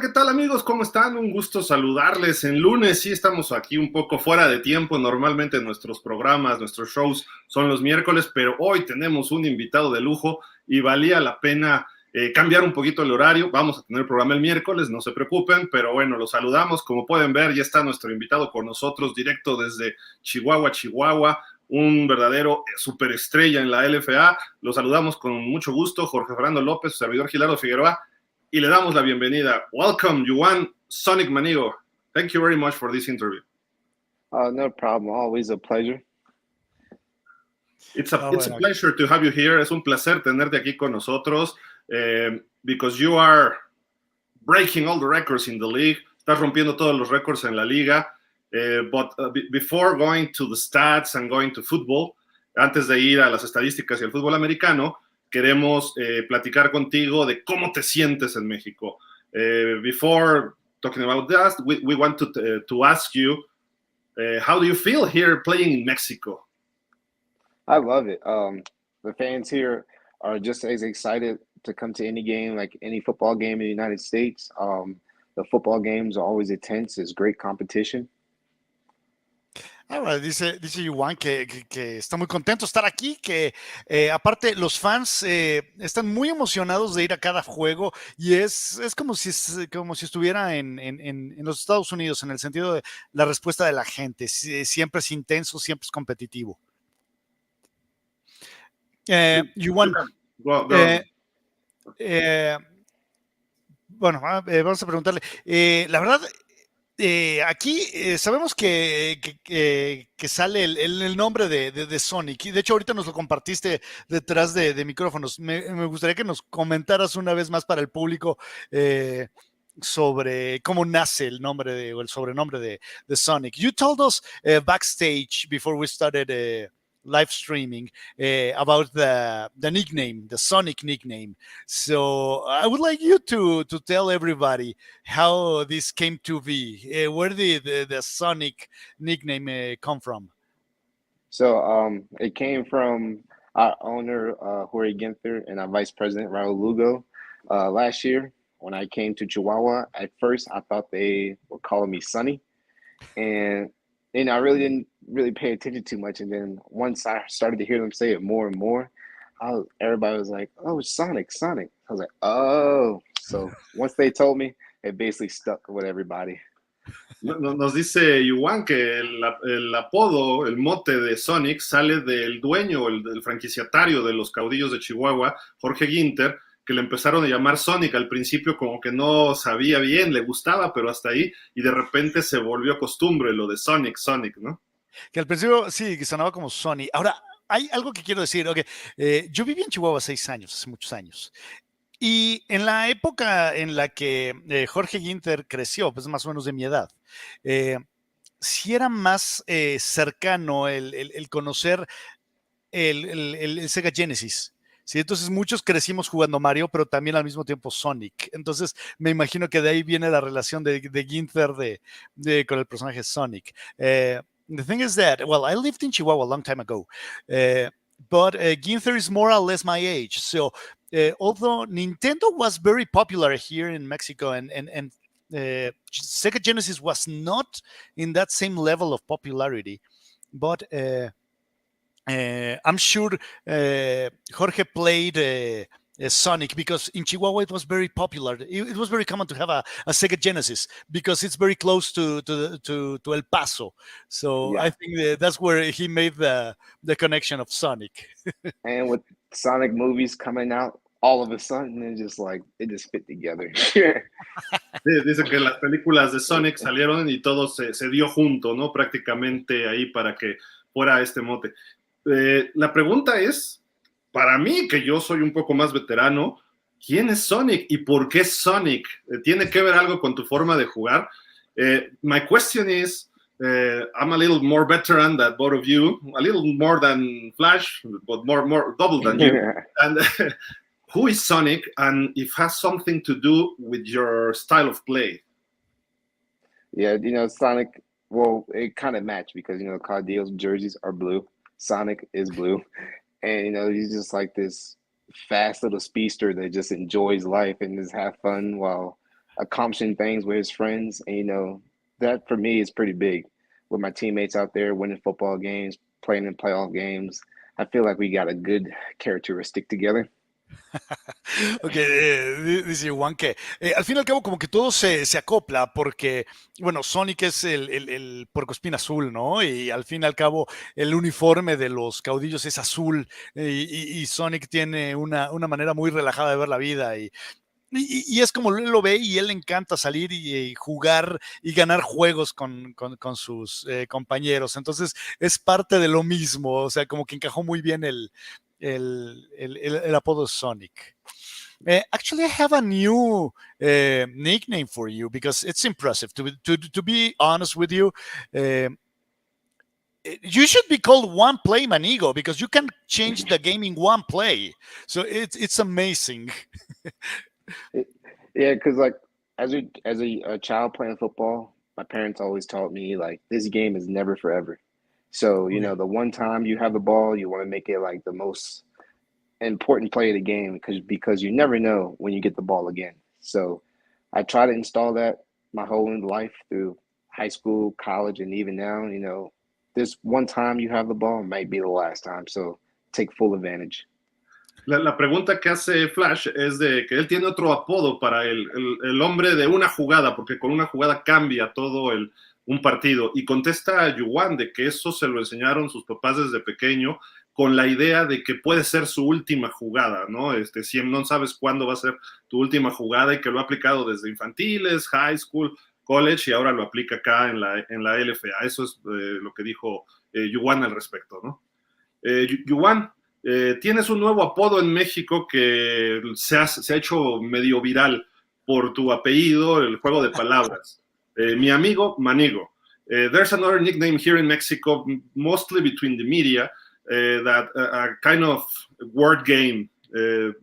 ¿qué tal amigos? ¿Cómo están? Un gusto saludarles en lunes. Sí, estamos aquí un poco fuera de tiempo. Normalmente nuestros programas, nuestros shows son los miércoles, pero hoy tenemos un invitado de lujo y valía la pena cambiar un poquito el horario. Vamos a tener programa el miércoles, no se preocupen, pero bueno, los saludamos. Como pueden ver, ya está nuestro invitado con nosotros directo desde Chihuahua, Chihuahua. Un verdadero superestrella en la LFA. Lo saludamos con mucho gusto, Jorge Fernando López, su servidor Gildado Figueroa. Y le damos la bienvenida. Welcome, Juwan Manigo. Thank you very much for this interview. No problem. Always a pleasure. It's a pleasure to have you here. Es un placer tenerte aquí con nosotros because you are breaking all the records in the league. Estás rompiendo todos los récords en la liga. But before going to the stats and going to football, antes de ir a las estadísticas y al fútbol americano, queremos platicar contigo de cómo te sientes en México. Before talking about that, we want to ask you, how do you feel here playing in Mexico? I love it. The fans here are just as excited to come to any game, like any football game in the United States. The football games are always intense. It's great competition. Ahora, dice Juwan que está muy contento de estar aquí, que aparte los fans están muy emocionados de ir a cada juego y es como si estuviera en los Estados Unidos, en el sentido de la respuesta de la gente. Siempre es intenso, siempre es competitivo. Juwan, bueno, vamos a preguntarle. La verdad, aquí sabemos que sale el nombre de Sonic, y de hecho ahorita nos lo compartiste detrás de micrófonos. Me gustaría que nos comentaras una vez más para el público sobre cómo nace el nombre o el sobrenombre de Sonic. You told us backstage before we started live streaming about the nickname, the Sonic nickname. So I would like you to tell everybody how this came to be. Where did the Sonic nickname come from? So it came from our owner, Jorge Ginther, and our vice president, Raul Lugo. Last year, when I came to Chihuahua, at first I thought they were calling me Sonny. And I really didn't pay attention too much. And then once I started to hear them say it more and more, everybody was like, "Oh, Sonic." I was like, "Oh." So once they told me, it basically stuck with everybody. Nos dice Juwan que el apodo, el mote de Sonic sale del dueño, del franquiciatario de los Caudillos de Chihuahua, Jorge Ginther, que le empezaron a llamar Sonic. Al principio como que no sabía bien, le gustaba, pero hasta ahí, y de repente se volvió costumbre lo de Sonic, ¿no? Que al principio sí, que sonaba como Sony. Ahora, hay algo que quiero decir. Okay. Yo viví en Chihuahua 6 años, hace muchos años. Y en la época en la que Jorge Ginther creció, pues más o menos de mi edad, sí era más cercano el conocer el Sega Genesis. Sí, entonces muchos crecimos jugando Mario, pero también al mismo tiempo Sonic. Entonces me imagino que de ahí viene la relación de Ginther con el personaje Sonic. The thing is that, well, I lived in Chihuahua a long time ago, but Ginther is more or less my age. So although Nintendo was very popular here in Mexico and Sega Genesis was not in that same level of popularity, but I'm sure Jorge played Sonic because in Chihuahua it was very popular. It was very common to have a Sega Genesis because it's very close to El Paso. So yeah. I think that's where he made the connection of Sonic. And with Sonic movies coming out, all of a sudden it just fit together. Dice que las películas de Sonic salieron y todo se dio junto, ¿no? Prácticamente ahí para que fuera este mote. La pregunta es, para mí, que yo soy un poco más veterano, ¿quién es Sonic y por qué Sonic? ¿Tiene que ver algo con tu forma de jugar? My question is, I'm a little more veteran than both of you, a little more than Flash, but more double than you. And who is Sonic, and if it has something to do with your style of play? Yeah, Sonic, well, it kind of matched because, Caudillos jerseys are blue. Sonic is blue. And, he's just like this fast little speedster that just enjoys life and just have fun while accomplishing things with his friends. And, you know, that for me is pretty big. With my teammates out there winning football games, playing in playoff games, I feel like we got a good characteristic together. Ok, dice Juan que al fin y al cabo como que todo se acopla porque, bueno, Sonic es el puercoespín azul, ¿no? Y al fin y al cabo el uniforme de los caudillos es azul y Sonic tiene una manera muy relajada de ver la vida y es como él lo ve y él le encanta salir y jugar y ganar juegos con sus compañeros. Entonces es parte de lo mismo, o sea, como que encajó muy bien el apodo Sonic. Actually, I have a new nickname for you because it's impressive. To be honest with you, you should be called One Play Manigo because you can change the game in one play. So it's amazing. Yeah, because like as a child playing football, my parents always taught me like this game is never forever. So, you know, the one time you have the ball, you want to make it like the most important play of the game because you never know when you get the ball again. So I try to install that my whole life through high school, college, and even now, you know, this one time you have the ball might be the last time. So take full advantage. La pregunta que hace Flash es de que él tiene otro apodo para el hombre de una jugada, porque con una jugada cambia todo un partido. Y contesta a Juwan de que eso se lo enseñaron sus papás desde pequeño, con la idea de que puede ser su última jugada, ¿no? Si no sabes cuándo va a ser tu última jugada y que lo ha aplicado desde infantiles, high school, college y ahora lo aplica acá en la LFA. Eso es lo que dijo Juwan al respecto, ¿no? Juwan, tienes un nuevo apodo en México que se ha hecho medio viral por tu apellido, el juego de palabras. Mi amigo Manigo. There's another nickname here in Mexico, mostly between the media, that a kind of word game.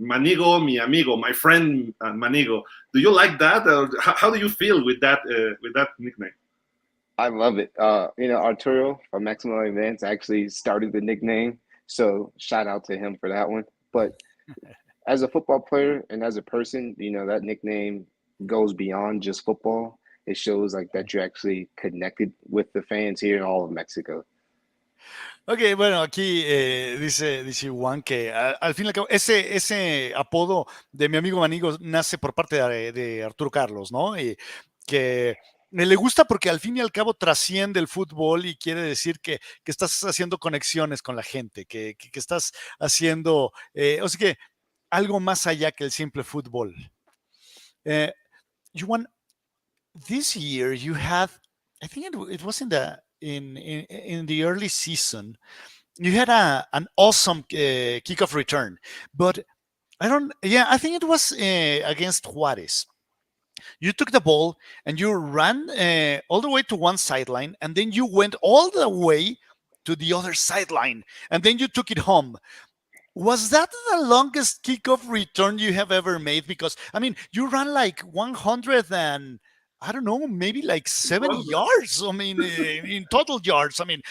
Manigo, mi amigo, my friend Manigo. Do you like that? How do you feel with that nickname? I love it. You know, Arturo from Maximum Events actually started the nickname. So shout out to him for that one. But as a football player and as a person, you know, that nickname goes beyond just football. It shows like that you're actually connected with the fans here in all of Mexico. Ok, bueno, aquí dice Juan que al fin y al cabo ese apodo de mi amigo Manigo nace por parte de Arturo Carlos, ¿no? Y que le gusta porque al fin y al cabo trasciende el fútbol y quiere decir que estás haciendo conexiones con la gente, que estás haciendo, o sea que algo más allá que el simple fútbol. Juan, this year you had, I think it was in the early season, you had an awesome kickoff return, but I think it was against Juarez. You took the ball and you ran all the way to one sideline, and then you went all the way to the other sideline, and then you took it home. Was that the longest kickoff return you have ever made? Because, I mean, you ran like 100 and, I don't know, maybe like 70 yards. I mean, in total yards. I mean,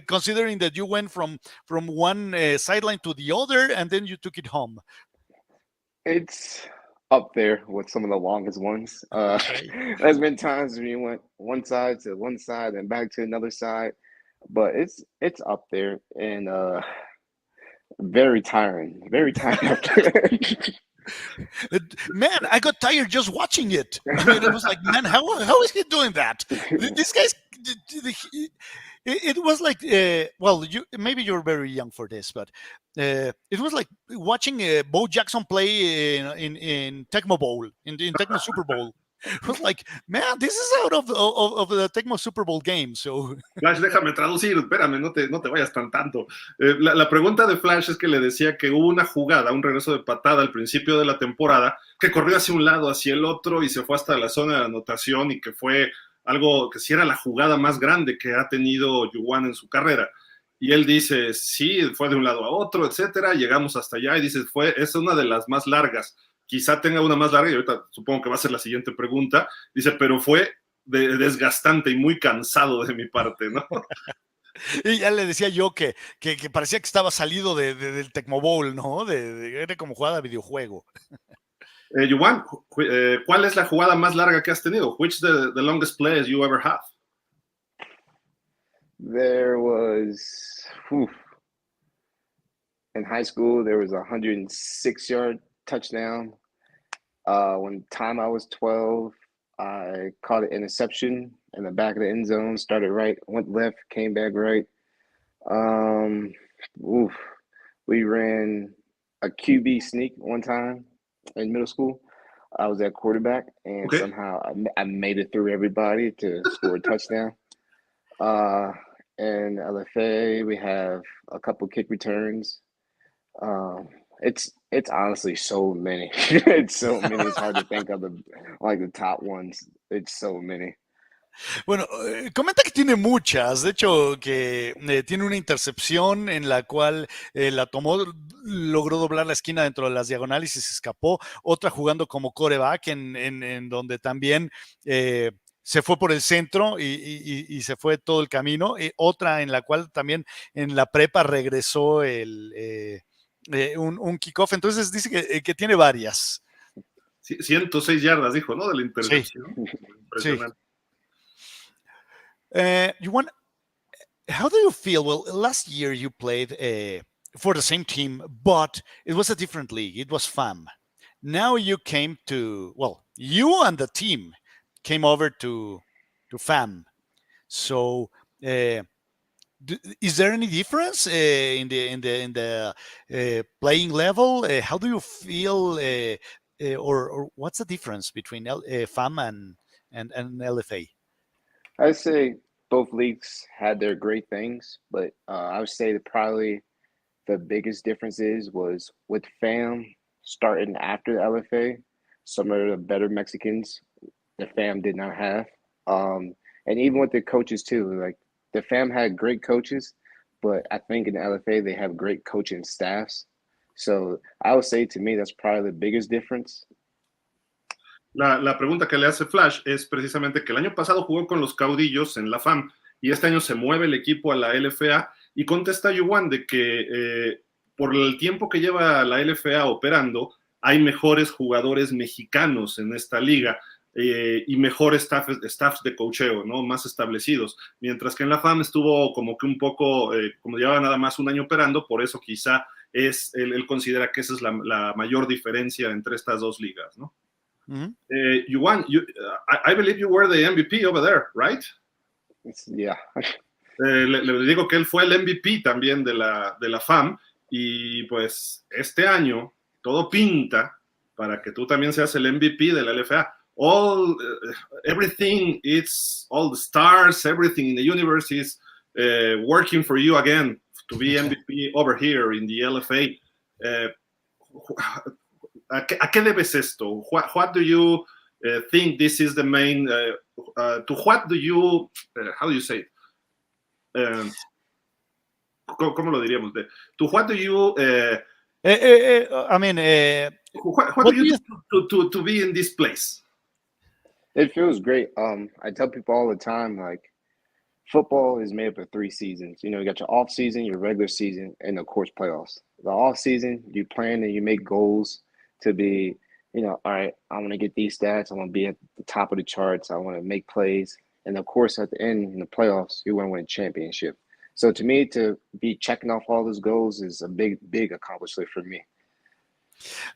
considering that you went from one sideline to the other and then you took it home. It's up there with some of the longest ones. There's been times when you went one side to one side and back to another side, but it's up there and very tiring. Man, I got tired just watching it. I mean, I was like, man, how is he doing that? This guy's. It was like, well, maybe you're very young for this, but it was like watching Bo Jackson play in Tecmo Bowl, in Tecmo Super Bowl. It was like, man, this is out of the Tecmo Super Bowl game. So. Flash, déjame traducir, espérame, no te vayas tanto. La pregunta de Flash es que le decía que hubo una jugada, un regreso de patada al principio de la temporada, que corrió hacia un lado, hacia el otro y se fue hasta la zona de anotación y que fue algo que sí era la jugada más grande que ha tenido Juwan en su carrera. Y él dice, sí, fue de un lado a otro, etcétera, llegamos hasta allá y dice, es una de las más largas. Quizá tenga una más larga y ahorita supongo que va a ser la siguiente pregunta. Dice, pero fue desgastante y muy cansado de mi parte, ¿no? Y ya le decía yo que parecía que estaba salido del Tecmo Bowl, ¿no? Era como jugada de videojuego. Juwan, ¿cuál es la jugada más larga que has tenido? Which the longest plays you ever have? There was, in high school, there was a 106-yard touchdown. One time I was 12, I caught an interception in the back of the end zone, started right, went left, came back right. We ran a QB sneak one time in middle school. I was at quarterback, and Okay. somehow I made it through everybody to score a touchdown. In LFA, we have a couple kick returns. It's honestly so many. It's so many. It's hard to think of the top ones. It's so many. Bueno, comenta que tiene muchas, de hecho que tiene una intercepción en la cual la tomó, logró doblar la esquina dentro de las diagonales y se escapó, otra jugando como quarterback en donde también se fue por el centro y se fue todo el camino, otra en la cual también en la prepa regresó un kickoff, entonces dice que tiene varias. 106 yardas, dijo, ¿no? De la intercepción. Sí. Impresionante. Juwan, how do you feel? Well, last year you played for the same team, but it was a different league. It was FAM. Now you came to, well, you and the team came over to FAM. So, is there any difference in the playing level? How do you feel, or what's the difference between FAM and LFA? I'd say both leagues had their great things, but I would say that probably the biggest difference was with FAM starting after the LFA, some of the better Mexicans the FAM did not have. And even with the coaches too, like the FAM had great coaches, but I think in the LFA they have great coaching staffs. So I would say to me that's probably the biggest difference. La pregunta que le hace Flash es precisamente que el año pasado jugó con los Caudillos en la FAM y este año se mueve el equipo a la LFA y contesta Juwan de que por el tiempo que lleva la LFA operando hay mejores jugadores mexicanos en esta liga y mejores staffs de coacheo, ¿no? Más establecidos, mientras que en la FAM estuvo como que un poco, como llevaba nada más un año operando, por eso quizá él considera que esa es la mayor diferencia entre estas dos ligas, ¿no? Mm-hmm. Juwan, I believe you were the MVP over there, right? Yeah. Le digo que él fue el MVP también de la FAM y pues este año todo pinta para que tú también seas el MVP de la LFA. Everything, it's all the stars, everything in the universe is working for you again to be MVP over here in the LFA. ¿A qué debes esto? What do you think this is the main? To what do you? How do you say it? ¿Cómo lo diríamos? To what do you? I mean, what do you do to be in this place? It feels great. I tell people all the time, like, football is made up of 3 seasons. You know, you got your off season, your regular season, and of course playoffs. The off season, you plan and you make goals to be, you know, all right, I want to get these stats. I want to be at the top of the charts. I want to make plays. And of course, at the end, in the playoffs, you want to win a championship. So to me, to be checking off all those goals is a big, big accomplishment for me.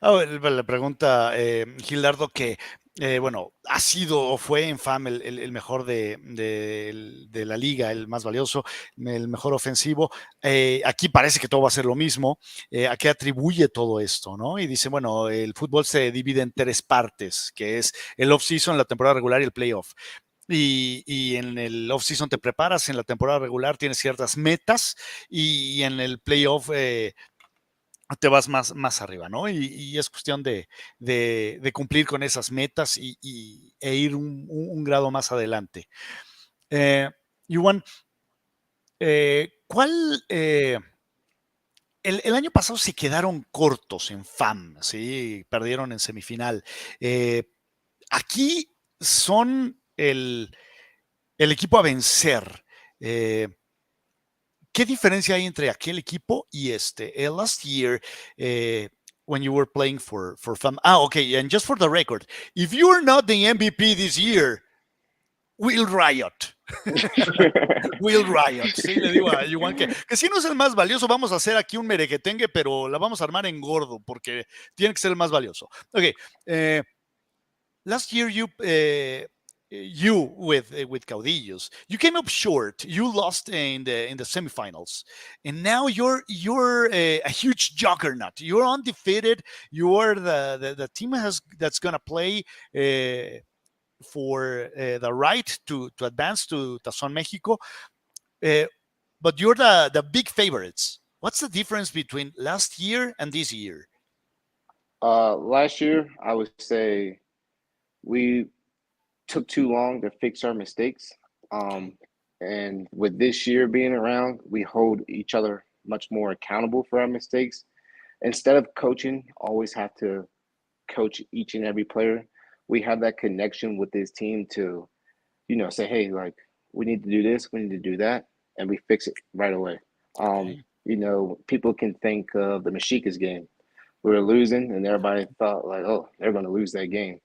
Le pregunta Gildardo que, bueno, ha sido o fue en FAM el mejor de la liga, el más valioso, el mejor ofensivo. Aquí parece que todo va a ser lo mismo. ¿A qué atribuye todo esto, no? Y dice, bueno, el fútbol se divide en 3 partes, que es el off-season, la temporada regular y el playoff. Y en el off-season te preparas, en la temporada regular tienes ciertas metas y en el playoff te vas más arriba, ¿no? Y es cuestión de cumplir con esas metas e ir un grado más adelante. Juwan, ¿cuál? El año pasado se quedaron cortos en FAM, ¿sí? Perdieron en semifinal. Aquí son el equipo a vencer. ¿Qué diferencia hay entre aquel equipo y este? Last year, when you were playing for fun. Okay, and just for the record, if you're not the MVP this year, we'll riot. Will Riot. Sí, le digo a Juwan que si no es el más valioso, vamos a hacer aquí un merequetengue, pero la vamos a armar en gordo porque tiene que ser el más valioso. Okay, last year you with Caudillos, you came up short. You lost in the semifinals, and now you're a huge juggernaut. You're undefeated. You are the team that's gonna play. For the right to advance to Tazón Mexico, but you're the big favorites. What's the difference between last year and this year? Last year, I would say we took too long to fix our mistakes. And with this year being around, we hold each other much more accountable for our mistakes. Instead of coaching, always have to coach each and every player. We have that connection with this team to, say, hey, like, we need to do this, we need to do that, and we fix it right away. People can think of the Mexica's game. We were losing, and everybody thought, like, oh, they're going to lose that game.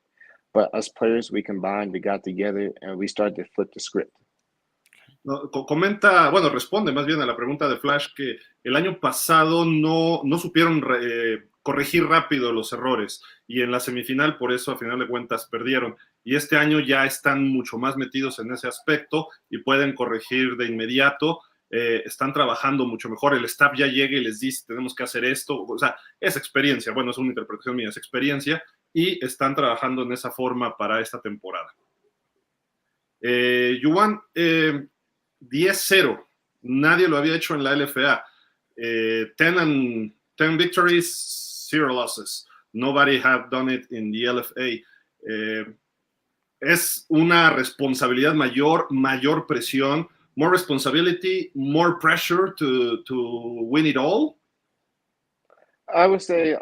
But us players, we combined, we got together, and we started to flip the script. No, responde más bien a la pregunta de Flash que el año pasado no supieron corregir rápido los errores y en la semifinal por eso a final de cuentas perdieron y este año ya están mucho más metidos en ese aspecto y pueden corregir de inmediato, están trabajando mucho mejor, el staff ya llega y les dice tenemos que hacer esto, o sea, es experiencia, bueno, es una interpretación mía, es experiencia y están trabajando en esa forma para esta temporada. Juwan, 10-0, nadie lo había hecho en la LFA, 10 victories, 0 losses, nobody have done it in the LFA. Es una responsabilidad mayor presión, more responsibility, more pressure to win it all? I would say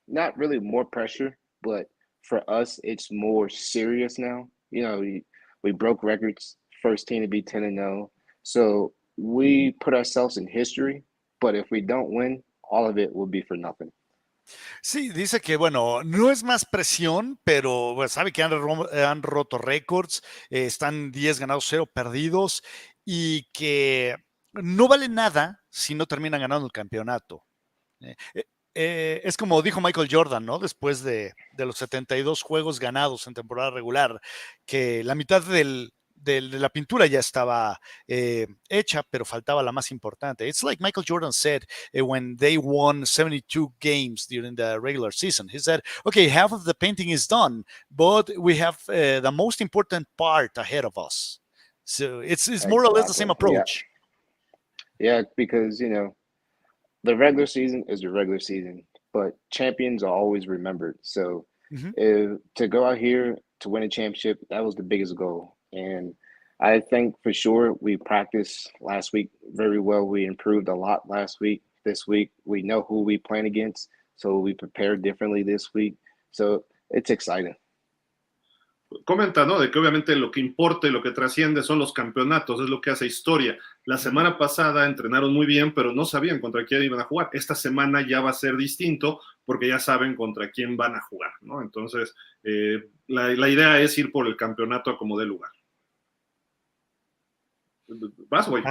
not really more pressure, but for us, it's more serious now. We broke records, first team to be 10-0. So we put ourselves in history, but if we don't win, all of it will be for nothing. Sí, dice que, bueno, no es más presión, pero bueno, sabe que han roto récords, están 10 ganados, 0 perdidos, y que no vale nada si no terminan ganando el campeonato. Es como dijo Michael Jordan, ¿no? Después de los 72 juegos ganados en temporada regular, que la mitad de la pintura ya estaba hecha, pero faltaba la más importante. It's like Michael Jordan said when they won 72 games during the regular season. He said, okay, half of the painting is done, but we have the most important part ahead of us. So it's more or less the same approach. Yeah, because, the regular season is the regular season, but champions are always remembered. So to go out here to win a championship, that was the biggest goal. And I think for sure we practiced last week very well. We improved a lot last week. This week, we know who we playing against, so we prepared differently this week. So it's exciting. Comenta, ¿no? De que obviamente lo que importa y lo que trasciende son los campeonatos, es lo que hace historia. La semana pasada entrenaron muy bien, pero no sabían contra quién iban a jugar. Esta semana ya va a ser distinto porque ya saben contra quién van a jugar, ¿no? Entonces, la idea es ir por el campeonato a como dé lugar. ¿Vas, güey?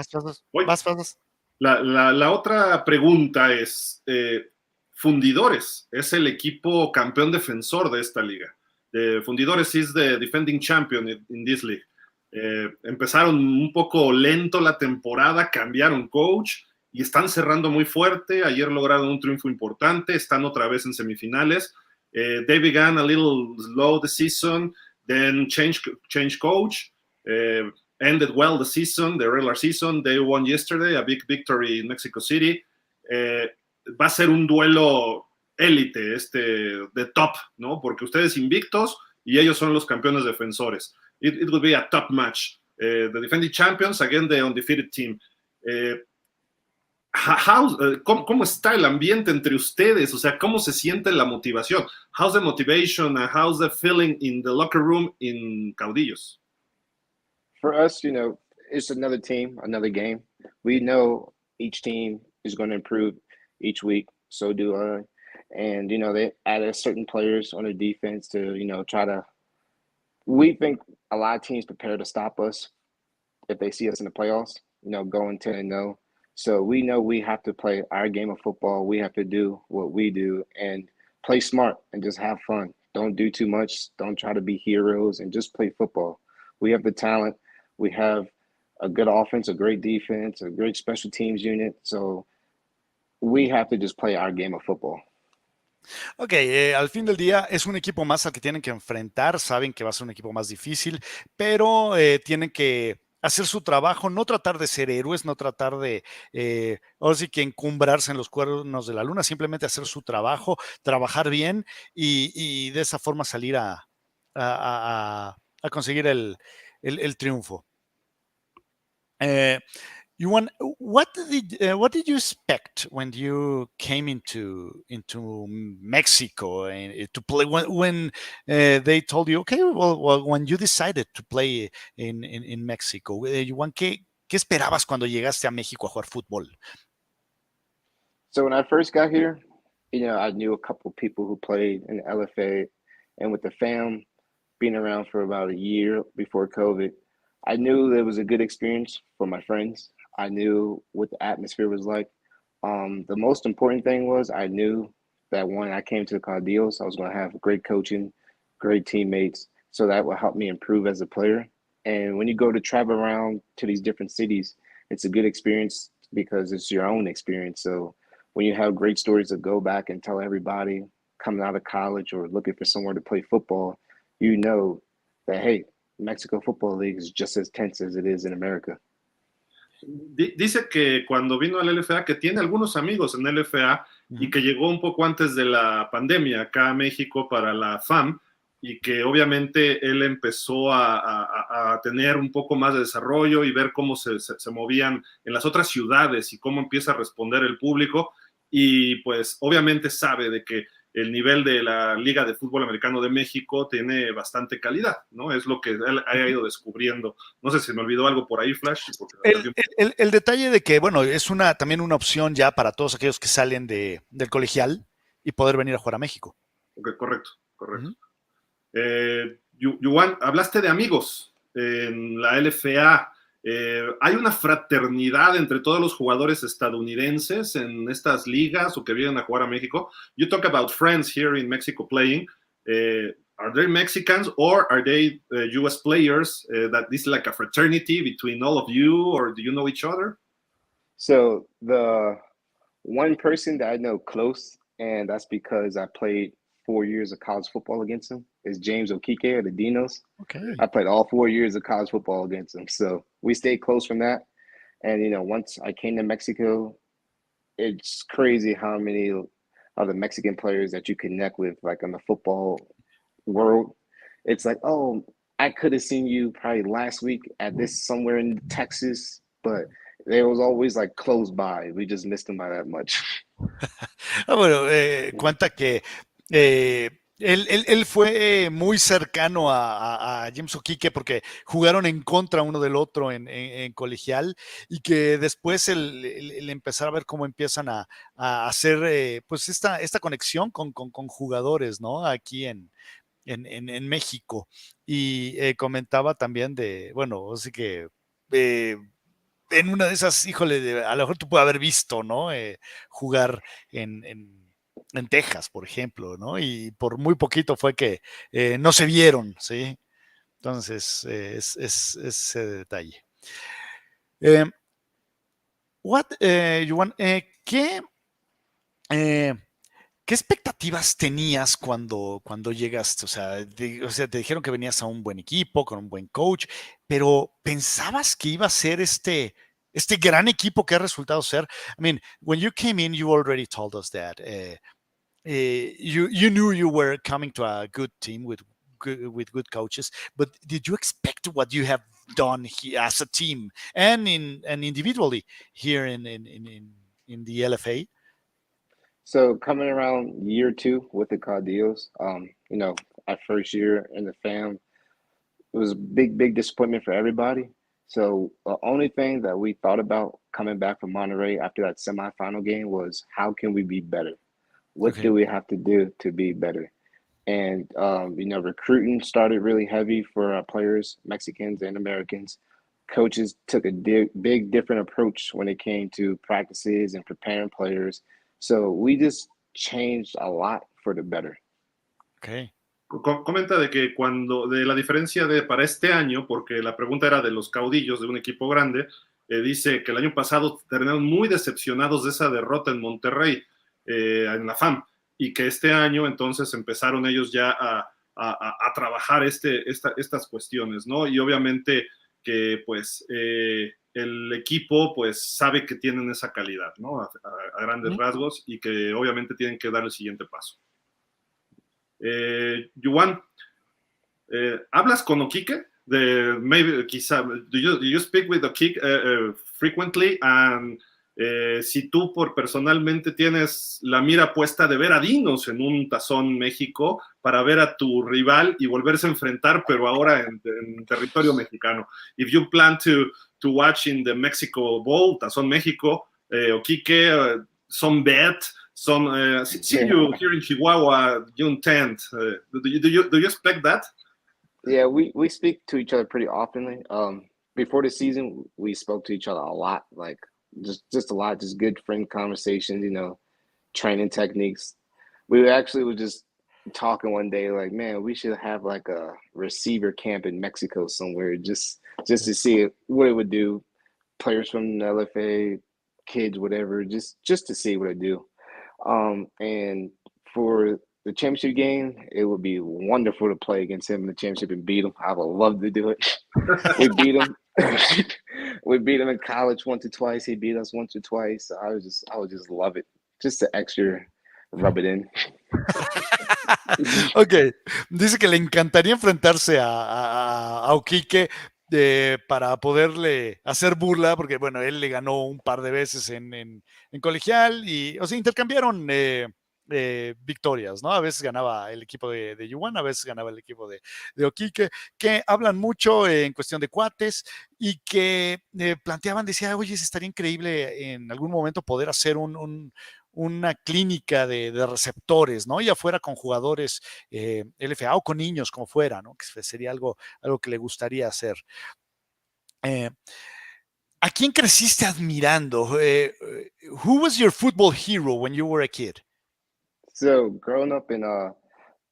Vas. La otra pregunta es, Fundidores es el equipo campeón defensor de esta liga. Fundidores is the defending champion in this league. Empezaron un poco lento la temporada, cambiaron coach y están cerrando muy fuerte. Ayer lograron un triunfo importante, están otra vez en semifinales. They began a little slow the season, then change coach, ended well the season, the regular season. They won yesterday, a big victory in Mexico City. Va a ser un duelo élite, de top, ¿no? Porque ustedes invictos y ellos son los campeones defensores. It would be a top match. The defending champions against the undefeated team. ¿Cómo está el ambiente entre ustedes? O sea, ¿cómo se siente la motivación? How's the motivation and how's the feeling in the locker room in Caudillos? For us, it's another team, another game. We know each team is going to improve each week. So do I. And, they added certain players on the defense to, try to, we think a lot of teams prepare to stop us if they see us in the playoffs, going 10-0. So we know we have to play our game of football. We have to do what we do and play smart and just have fun. Don't do too much. Don't try to be heroes and just play football. We have the talent. We have a good offense, a great defense, a great special teams unit. So we have to just play our game of football. Ok, al fin del día es un equipo más al que tienen que enfrentar, saben que va a ser un equipo más difícil, pero tienen que hacer su trabajo, no tratar de ser héroes, no tratar de, ahora sí que encumbrarse en los cuernos de la luna, simplemente hacer su trabajo, trabajar bien y de esa forma salir a conseguir el triunfo. Juwan, what did you expect when you came into Mexico to play? When they told you, okay, well, when you decided to play in Mexico, Juwan, ¿qué esperabas cuando llegaste a México a jugar fútbol? So when I first got here, I knew a couple of people who played in the LFA, and with the fam being around for about a year before COVID, I knew it was a good experience for my friends. I knew what the atmosphere was like. The most important thing was I knew that when I came to the Caudillos, I was going to have great coaching, great teammates, so that will help me improve as a player. And when you go to travel around to these different cities, it's a good experience because it's your own experience. So when you have great stories to go back and tell everybody coming out of college or looking for somewhere to play football, you know that, hey, Mexico Football League is just as tense as it is in America. Dice que cuando vino al LFA, que tiene algunos amigos en LFA y que llegó un poco antes de la pandemia acá a México para la FAM y que obviamente él empezó a tener un poco más de desarrollo y ver cómo se movían en las otras ciudades y cómo empieza a responder el público y pues obviamente sabe de que el nivel de la Liga de Fútbol Americano de México tiene bastante calidad, ¿no? Es lo que él ha ido descubriendo. No sé si me olvidó algo por ahí, Flash. El detalle de que, bueno, es también una opción ya para todos aquellos que salen del colegial y poder venir a jugar a México. Okay, correcto. Juwan, hablaste de amigos en la LFA. ¿Hay una fraternidad entre todos los jugadores estadounidenses en estas ligas o que vienen a jugar a México? You talk about friends here in Mexico playing. Are they Mexicans or are they US players that this is like a fraternity between all of you, or do you know each other? So the one person that I know close, and that's because I played 4 years of college football against him, is James Okike of the Dinos. Okay. I played all 4 years of college football against him. So we stayed close from that. And, once I came to Mexico, it's crazy how many of the Mexican players that you connect with, like in the football world. It's like, oh, I could have seen you probably last week at this somewhere in Texas, but they was always like close by. We just missed them by that much. Bueno, cuenta que él fue muy cercano a James O'Quique porque jugaron en contra uno del otro en colegial y que después el empezar a ver cómo empiezan a hacer pues esta conexión con jugadores, ¿no? Aquí en México. Y comentaba también de, bueno, así que en una de esas, híjole, a lo mejor tú puedes haber visto, ¿no? Jugar en Texas, por ejemplo, ¿no? Y por muy poquito fue que no se vieron, ¿sí? Entonces, es ese detalle. Juwan, ¿qué expectativas tenías cuando llegaste? O sea, te dijeron que venías a un buen equipo, con un buen coach, pero ¿pensabas que iba a ser este gran equipo que ha resultado ser? I mean, when you came in, you already told us that you knew you were coming to a good team with good coaches, but did you expect what you have done here as a team and individually here in the LFA? So coming around year 2 with the Caudillos, our first year in the fam, it was a big disappointment for everybody. So the only thing that we thought about coming back from Monterrey after that semifinal game was how can we be better? What Okay. do we have to do to be better? And recruiting started really heavy for our players, Mexicans and Americans. Coaches took a big different approach when it came to practices and preparing players. So we just changed a lot for the better. Okay. Comenta de que de la diferencia para este año, porque la pregunta era de los caudillos de un equipo grande, dice que el año pasado terminaron muy decepcionados de esa derrota en Monterrey, en la FAM, y que este año entonces empezaron ellos ya a trabajar estas cuestiones, ¿no? Y obviamente que pues el equipo pues sabe que tienen esa calidad, ¿no? A grandes rasgos, y que obviamente tienen que dar el siguiente paso. Juwan, ¿hablas con Oquique? Quizá, do you speak with Oquique frequently? And si tú personalmente tienes la mira puesta de ver a Dinos en un Tazón México para ver a tu rival y volverse a enfrentar, pero ahora en territorio mexicano. If you plan to watch in the Mexico Bowl, Tazón México, Oquique, some bet, see you here in Chihuahua June 10th. Do you expect that? Yeah, we speak to each other pretty often. Before the season, we spoke to each other a lot, like just a lot, just good friend conversations, training techniques. We actually were just talking one day, like, man, we should have like a receiver camp in Mexico somewhere, just to see what it would do. Players from the LFA, kids, whatever, just to see what it do. And for the championship game, it would be wonderful to play against him in the championship and beat him. I would love to do it. We beat him. We beat him in college once or twice. He beat us once or twice. I would just love it. Just to extra rub it in. Ok, dice que le encantaría enfrentarse a Oquique para poderle hacer burla, porque bueno, él le ganó un par de veces en colegial y, o sea, intercambiaron victorias, ¿no? A veces ganaba el equipo de Juwan, a veces ganaba el equipo de Oquique, que hablan mucho en cuestión de cuates y que planteaban, decía, oye, estaría increíble en algún momento poder hacer una clínica de receptores, ¿no? Ya fuera con jugadores LFA o con niños, como fuera, ¿no? Que sería algo que le gustaría hacer. ¿A quién creciste admirando? Who was your football hero when you were a kid? So growing up in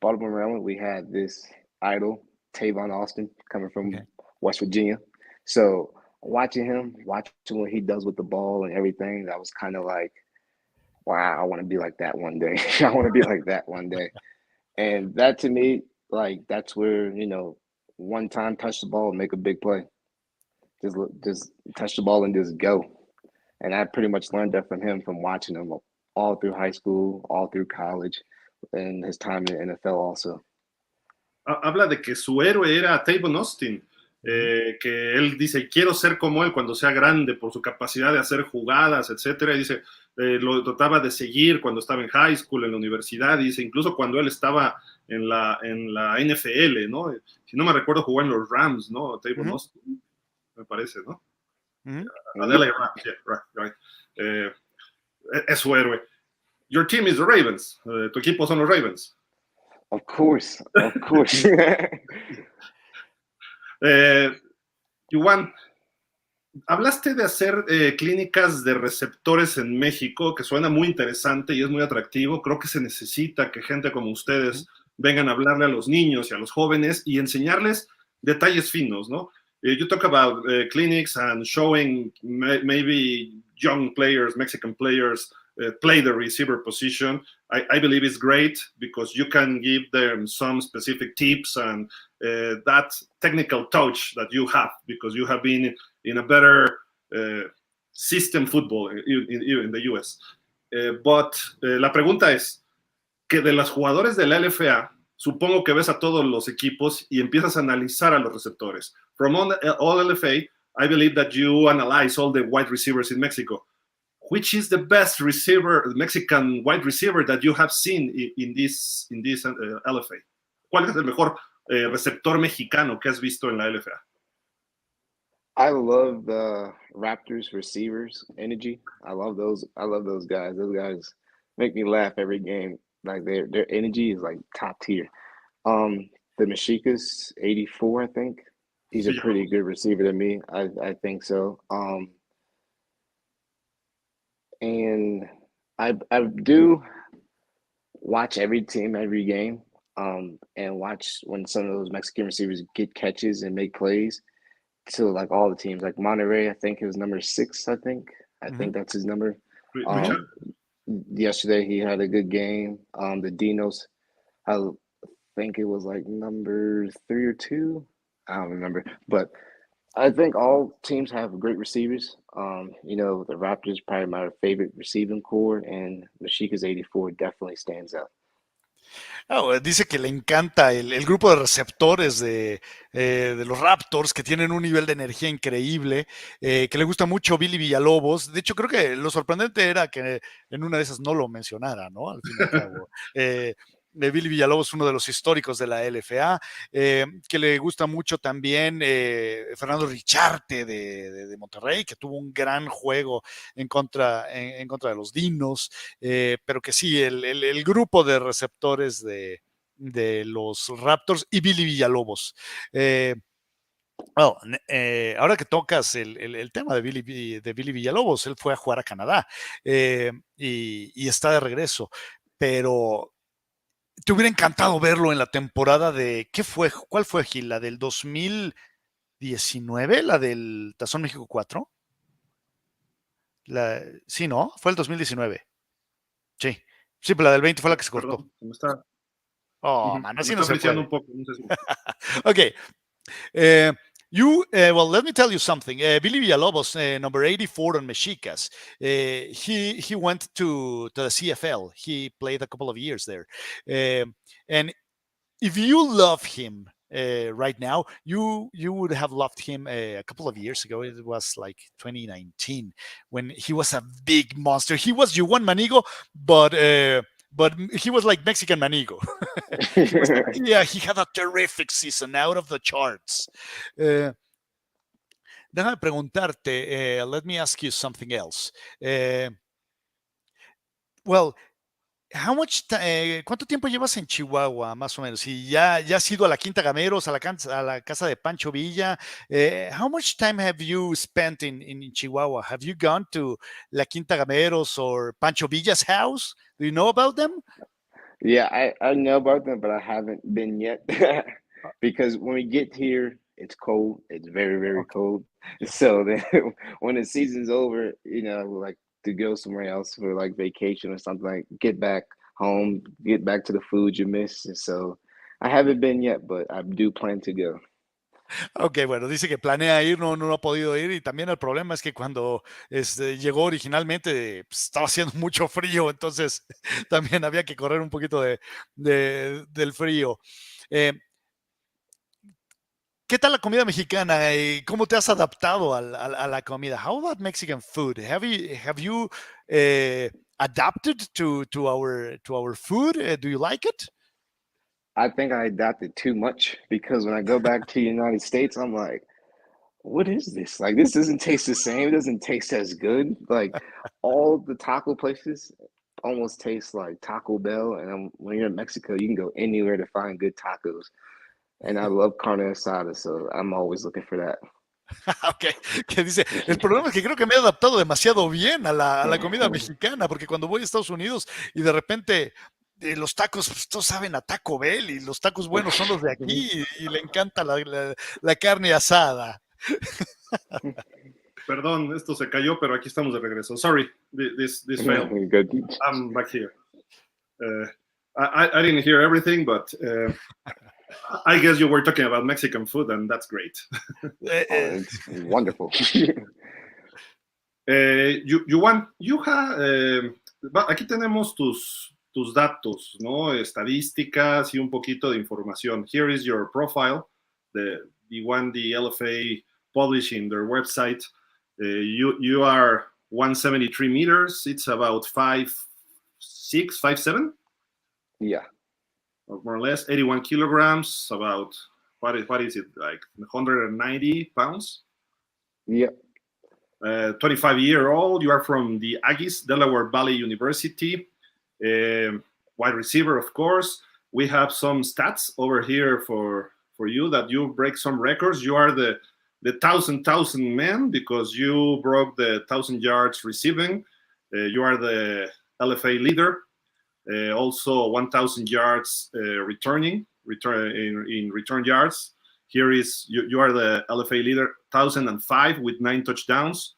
Baltimore, Maryland, we had this idol, Tavon Austin, coming from West Virginia. So watching what he does with the ball and everything, that was kind of like, wow, I want to be like that one day. I want to be like that one day. And that to me, like, that's where, one time touch the ball and make a big play. Just touch the ball and just go. And I pretty much learned that from him, from watching him all through high school, all through college, and his time in the NFL also. Habla de que su héroe era Tavon Austin, que él dice, quiero ser como él cuando sea grande por su capacidad de hacer jugadas, etcétera. Y dice, lo trataba de seguir cuando estaba en high school, en la universidad, y dice, incluso cuando él estaba en la NFL, ¿no? Si no me recuerdo, jugó en los Rams, ¿no? Tavon Austin, me parece, ¿no? Adela Rams, yeah, right. Es su héroe. Your team is the Ravens. Tu equipo son los Ravens. Of course. Juwan, hablaste de hacer clínicas de receptores en México, que suena muy interesante y es muy atractivo. Creo que se necesita que gente como ustedes vengan a hablarle a los niños y a los jóvenes y enseñarles detalles finos, ¿no? You talk about clinics and showing maybe young players, Mexican players, play the receiver position. I believe it's great because you can give them some specific tips and that technical touch that you have because you have been in a better system football in the US. But la pregunta es que de los jugadores de la LFA, supongo que ves a todos los equipos y empiezas a analizar a los receptores. From all LFA, I believe that you analyze all the wide receivers in Mexico. Which is the best Mexican wide receiver that you have seen in this LFA? ¿Cuál es el mejor receptor mexicano que has visto en la LFA? I love the Raptors receivers energy. I love those guys. Those guys make me laugh every game. Like their energy is like top tier. The Mexica's 84, I think. He's a pretty Villalobos. good receiver to me. I think so. And I do watch every team, every game, and watch when some of those Mexican receivers get catches and make plays to like all the teams. Like Monterrey, I think it was number 6, I Mm-hmm. think that's his number. Richard? Yesterday he had a good game. The Dinos, I think it was like number 3 or 2. I don't remember, but I think all teams have great receivers. The Raptors probably my favorite receiving core, and Mexica's 84 definitely stands out. Oh, dice que le encanta el grupo de receptores de los Raptors, que tienen un nivel de energía increíble, que le gusta mucho Billy Villalobos. De hecho, creo que lo sorprendente era que en una de esas no lo mencionara, ¿no? Al fin y al cabo. Billy Villalobos, uno de los históricos de la LFA, que le gusta mucho también Fernando Richarte de Monterrey, que tuvo un gran juego en contra de los Dinos, pero que sí, el grupo de receptores de los Raptors y Billy Villalobos. Ahora que tocas el tema de Billy Villalobos, él fue a jugar a Canadá y está de regreso, pero te hubiera encantado verlo en la temporada de, ¿cuál fue, Gil? ¿La del 2019? ¿La del Tazón México 4? Sí, ¿no? Fue el 2019. Sí, pero la del 20 fue la que se cortó. Perdón, me está, Oh, man, así me no está se friseando puede. un poco. No sé si... Okay. Well, let me tell you something. Billy Villalobos, number 84 on Mexicas, he went to the CFL. He played a couple of years there. And if you love him right now, you would have loved him a couple of years ago. It was like 2019 when he was a big monster. He was Juwan Manigo, but he was like Mexican Manigo. He had a terrific season, out of the charts. Déjame preguntarte, let me ask you something else. Well, ¿cuánto tiempo llevas en Chihuahua, más o menos? Y ya has ido a la Quinta Gameros, a la casa de Pancho Villa. How much time have you spent in Chihuahua? Have you gone to la Quinta Gameros or Pancho Villa's house? Do you know about them? Yeah, I know about them, but I haven't been yet because when we get here, it's cold. It's very, very Okay. cold. Yeah. So then when the season's over, we like to go somewhere else for like vacation or something, like get back home, get back to the food you miss. And so I haven't been yet, but I do plan to go. Ok, bueno, dice que planea ir, no ha podido ir y también el problema es que cuando llegó originalmente pues, estaba haciendo mucho frío, entonces también había que correr un poquito del frío. Eh, ¿Qué tal la comida mexicana? ¿Cómo te has adaptado a la comida? How about Mexican food? Have you adapted to our food? Do you like it? I think I adapted too much because when I go back to the United States, I'm like, what is this? Like, this doesn't taste the same. It doesn't taste as good. Like, all the taco places almost taste like Taco Bell. And when you're in Mexico, you can go anywhere to find good tacos. And I love carne asada, so I'm always looking for that. Ok, que dice, el problema es que creo que me he adaptado demasiado bien a la comida mexicana, porque cuando voy a Estados Unidos y de repente los tacos, pues, todos saben a Taco Bell y los tacos buenos son los de aquí y le encanta la carne asada. Perdón, esto se cayó, pero aquí estamos de regreso. Sorry, this failed. Good. I'm back here. I didn't hear everything, but I guess you were talking about Mexican food, and that's great. It's wonderful. Juwan, aquí tenemos tus datos, ¿no? Estadísticas y un poquito de información. Here is your profile, the one the LFA published in their website. You are 173 meters. It's about 5'6", 5'7"? Yeah. Or more or less. 81 kilograms, about, what is it, like 190 pounds? Yep. 25-year-old. You are from the Aggies, Delaware Valley University. wide receiver, of course. We have some stats over here for you that you break some records. You are the 1,000 man because you broke the 1,000 yards receiving. You are the LFA leader. Also 1,000 yards return yards. Here is you are the LFA leader, 1,005 with 9 touchdowns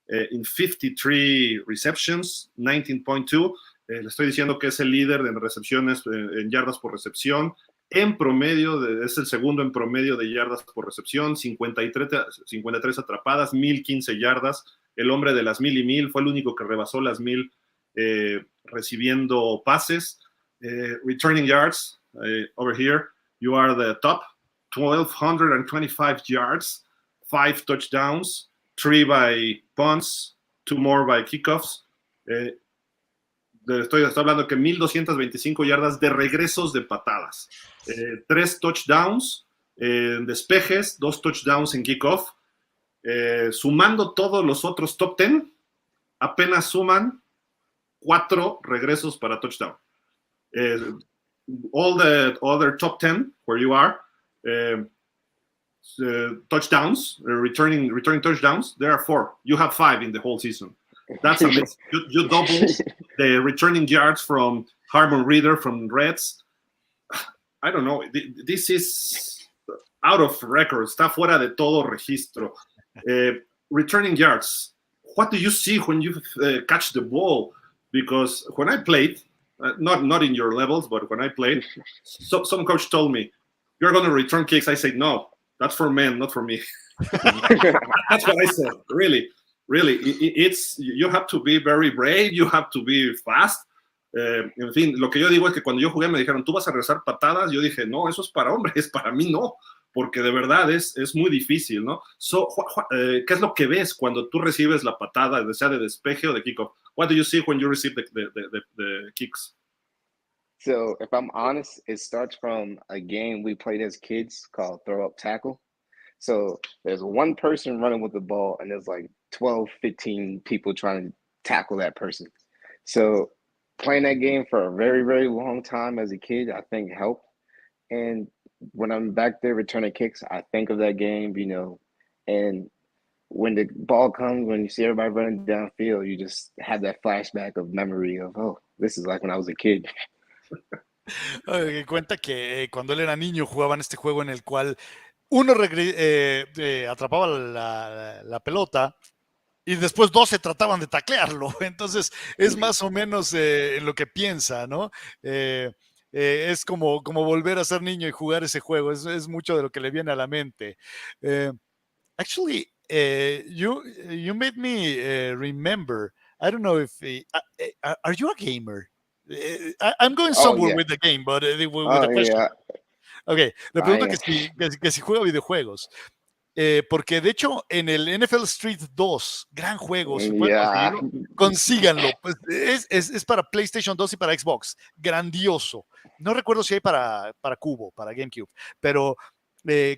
in 53 receptions, 19.2. Le estoy diciendo que es el líder en recepciones, en yardas por recepción. En promedio, es el segundo en promedio de yardas por recepción, 53 atrapadas, 1,015 yardas. El hombre de las 1,000 y 1,000 fue el único que rebasó las 1,000 recibiendo pases. Returning yards, over here, you are the top, 1,225 yards, 5 touchdowns, 3 by punts, 2 more by kickoffs. Estoy hablando que 1,225 yardas de regresos de patadas, 3 touchdowns en despejes, 2 touchdowns en kickoff. Sumando todos los otros top 10, apenas suman 4 regresos para touchdown. All the other top 10 where you are, touchdowns, returning touchdowns, there are 4. You have 5 in the whole season. That's amazing. You double the returning yards from Harmon Reader from Reds. I don't know. This is out of record. Está fuera de todo registro. Returning yards. What do you see when you catch the ball? Because when I played, not in your levels, but when I played, some coach told me, "You're going to return kicks." I said, "No, that's for men, not for me." That's what I said. Really, it's you have to be very brave, you have to be fast. En fin, lo que yo digo es que cuando yo jugué me dijeron, ¿tú vas a regresar patadas? Yo dije, no, eso es para hombres, para mí no, porque de verdad es muy difícil, ¿no? ¿Qué es lo que ves cuando tú recibes la patada, sea de despeje o de kickoff? What do you see when you receive the kicks? So, if I'm honest, it starts from a game we played as kids called throw up tackle. So there's one person running with the ball and there's like 12, 15 people trying to tackle that person. So playing that game for a very, very long time as a kid, I think helped. And when I'm back there returning kicks, I think of that game, and when the ball comes, when you see everybody running downfield, you just have that flashback of memory of, oh, this is like when I was a kid. Cuenta que cuando él era niño jugaban este juego en el cual uno atrapaba la pelota y después 12 trataban de taclearlo. Entonces es más o menos en lo que piensa, ¿no? Es como volver a ser niño y jugar ese juego. Es mucho de lo que le viene a la mente. Actually, you made me remember. I don't know if are you a gamer? I'm going somewhere with the game, but with the question. Yeah. Ok, le pregunto que si juega videojuegos. Porque de hecho en el NFL Street 2, gran juego, si pueden conseguirlo, consíganlo. Pues es para PlayStation 2 y para Xbox. Grandioso. No recuerdo si hay para Cubo, para GameCube, pero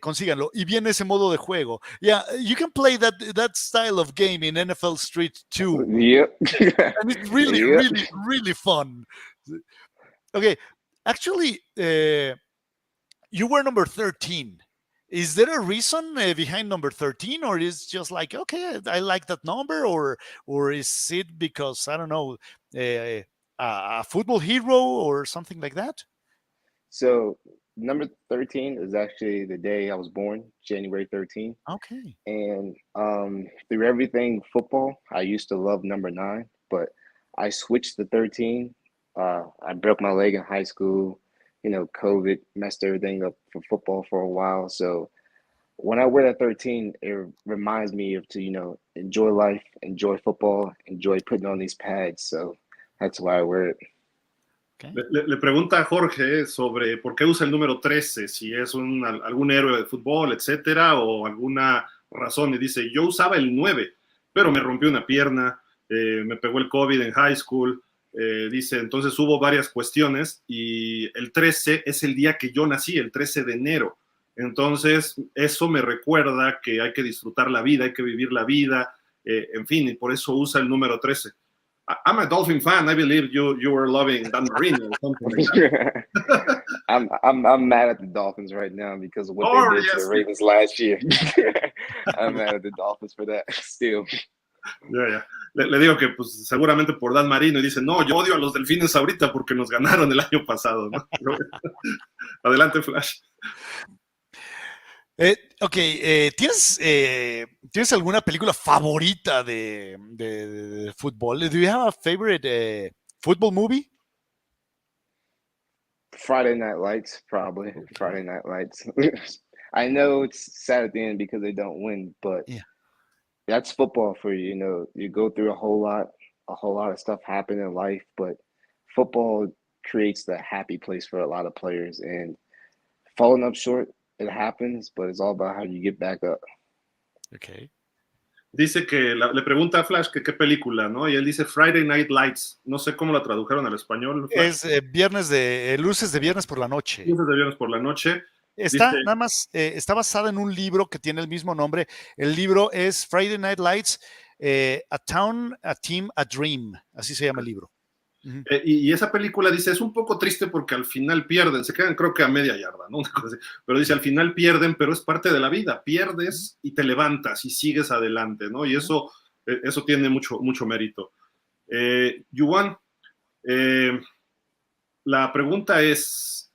consíganlo. Y viene ese modo de juego. Yeah, you can play that style of game in NFL Street 2. Yep. And it's really, really, really fun. Okay, actually, you were number 13. Is there a reason behind number 13, or is just like, okay, I like that number, or is it because, I don't know, a football hero or something like that? So number 13 is actually the day I was born, January 13th. Okay. And through everything football, I used to love number 9, but I switched to 13. I broke my leg in high school. COVID messed everything up for football for a while. So when I wear that 13, it reminds me of to, enjoy life, enjoy football, enjoy putting on these pads. So that's why I wear it. Okay. Le pregunta a Jorge sobre por qué usa el número 13, si es algún héroe de fútbol, etcétera, o alguna razón. Y dice, yo usaba el 9, pero me rompió una pierna, me pegó el COVID en high school. Dice, entonces hubo varias cuestiones y el 13 es el día que yo nací, el 13 de enero. Entonces, eso me recuerda que hay que disfrutar la vida, hay que vivir la vida, en fin, y por eso usa el número 13. I'm a Dolphin fan. I believe you were loving Dan Marino or something like that. I'm mad at the Dolphins right now because of what they did to the Ravens last year. I'm mad at the Dolphins for that still. Ya. Le digo que pues seguramente por Dan Marino y dice, no, yo odio a los Delfines ahorita porque nos ganaron el año pasado, ¿no? Adelante, Flash. ¿Tienes alguna película favorita de fútbol? Do you have a favorite football movie? Friday Night Lights, probably. Friday Night Lights. I know it's sad at the end because they don't win, but that's football for you. You know, you go through a whole lot of stuff happen in life, but football creates the happy place for a lot of players. And falling up short, it happens, but it's all about how you get back up. Okay. Dice que le pregunta a Flash que qué película, ¿no? Y él dice Friday Night Lights. No sé cómo la tradujeron al español. Flash. Es luces de viernes por la noche. Luces de viernes por la noche. Nada más, está basada en un libro que tiene el mismo nombre. El libro es Friday Night Lights, A Town, a Team, a Dream. Así se llama el libro. Uh-huh. Y esa película dice, es un poco triste porque al final pierden, se quedan creo que a media yarda, ¿no? Una cosa así. Pero dice, al final pierden, pero es parte de la vida, pierdes y te levantas y sigues adelante, ¿no? Y eso tiene mucho, mucho mérito. Juwan, la pregunta es,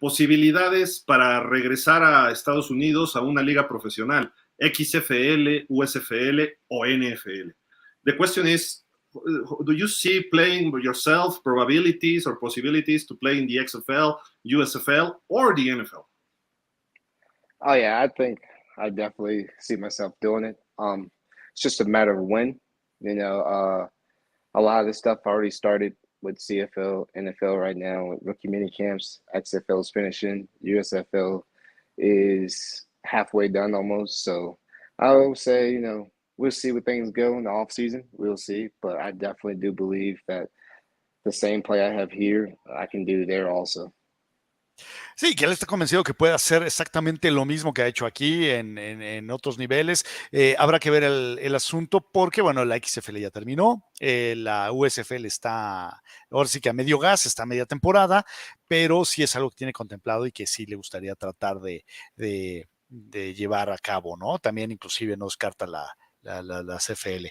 posibilidades para regresar a Estados Unidos a una liga profesional, XFL, USFL o NFL. The question is, do you see playing yourself probabilities or possibilities to play in the XFL, USFL, or the NFL? Oh yeah, I think I definitely see myself doing it. It's just a matter of when. You know, a lot of this stuff already started with CFL, NFL right now, with rookie mini camps. XFL is finishing. USFL is halfway done almost. So I would say, you know, we'll see where things go in the off season. We'll see, but I definitely do believe that the same play I have here, I can do there also. Sí, que él está convencido que puede hacer exactamente lo mismo que ha hecho aquí en otros niveles. Habrá que ver el asunto porque, bueno, la XFL ya terminó, la USFL está, ahora sí que a medio gas, está a media temporada, pero sí es algo que tiene contemplado y que sí le gustaría tratar de llevar a cabo, ¿no? También inclusive no descarta la CFL.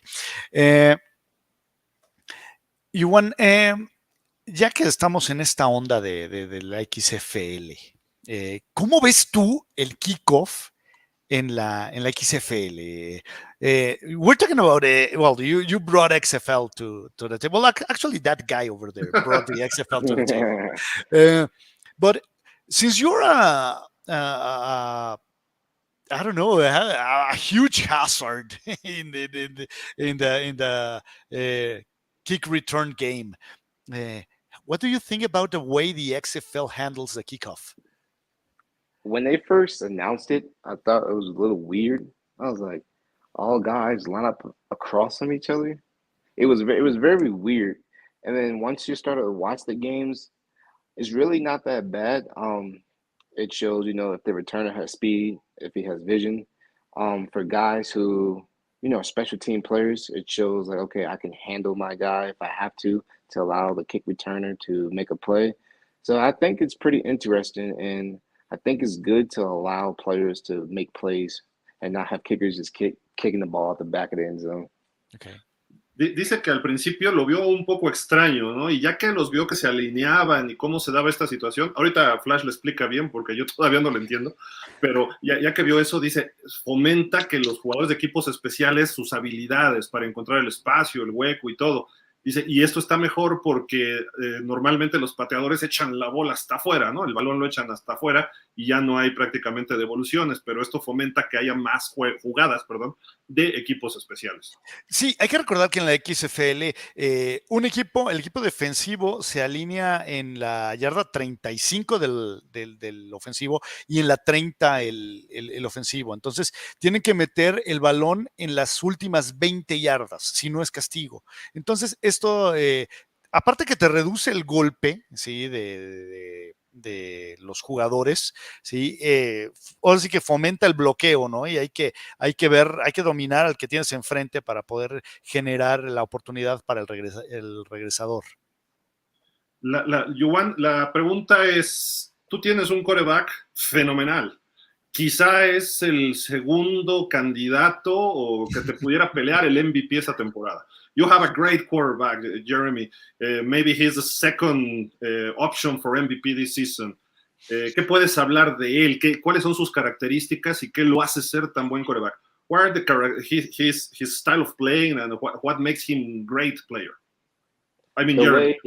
Juwan, ya que estamos en esta onda de la XFL, ¿cómo ves tú el kickoff en la XFL? We're talking about well, you brought XFL to the table. Well, actually, that guy over there brought the XFL to the table. But since you're I don't know, a huge hazard in the kick return game. What do you think about the way the XFL handles the kickoff? When they first announced it, I thought it was a little weird. I was like, all guys line up across from each other. It was very weird. And then once you started to watch the games, it's really not that bad. It shows, you know, if the returner has speed, if he has vision. For guys who, you know, special team players, it shows like, okay, I can handle my guy if I have to allow the kick returner to make a play. So I think it's pretty interesting, and I think it's good to allow players to make plays and not have kickers just kicking the ball at the back of the end zone. Okay. Dice que al principio lo vio un poco extraño, ¿no? Y ya que los vio que se alineaban y cómo se daba esta situación, ahorita Flash lo explica bien porque yo todavía no lo entiendo, pero ya que vio eso, dice, fomenta que los jugadores de equipos especiales, sus habilidades para encontrar el espacio, el hueco y todo. Dice, y esto está mejor porque normalmente los pateadores echan la bola hasta afuera, ¿no? El balón lo echan hasta afuera y ya no hay prácticamente devoluciones, pero esto fomenta que haya más jugadas, de equipos especiales. Sí, hay que recordar que en la XFL el equipo defensivo se alinea en la yarda 35 del ofensivo y en la 30 el ofensivo. Entonces, tienen que meter el balón en las últimas 20 yardas, si no es castigo. Entonces, esto, aparte que te reduce el golpe, ¿sí? de los jugadores, ¿sí? Ahora sí que fomenta el bloqueo, ¿no? Y hay que dominar al que tienes enfrente para poder generar la oportunidad para el regresador. Juwan, la pregunta es, tú tienes un quarterback fenomenal. Quizá es el segundo candidato o que te pudiera pelear el MVP esta temporada. You have a great quarterback, Jeremy. Maybe he's the second option for MVP this season. ¿Qué puedes hablar de él? ¿Cuáles son sus características y qué lo hace ser tan buen quarterback? What are his style of playing and what makes him a great player? I mean, Jeremy.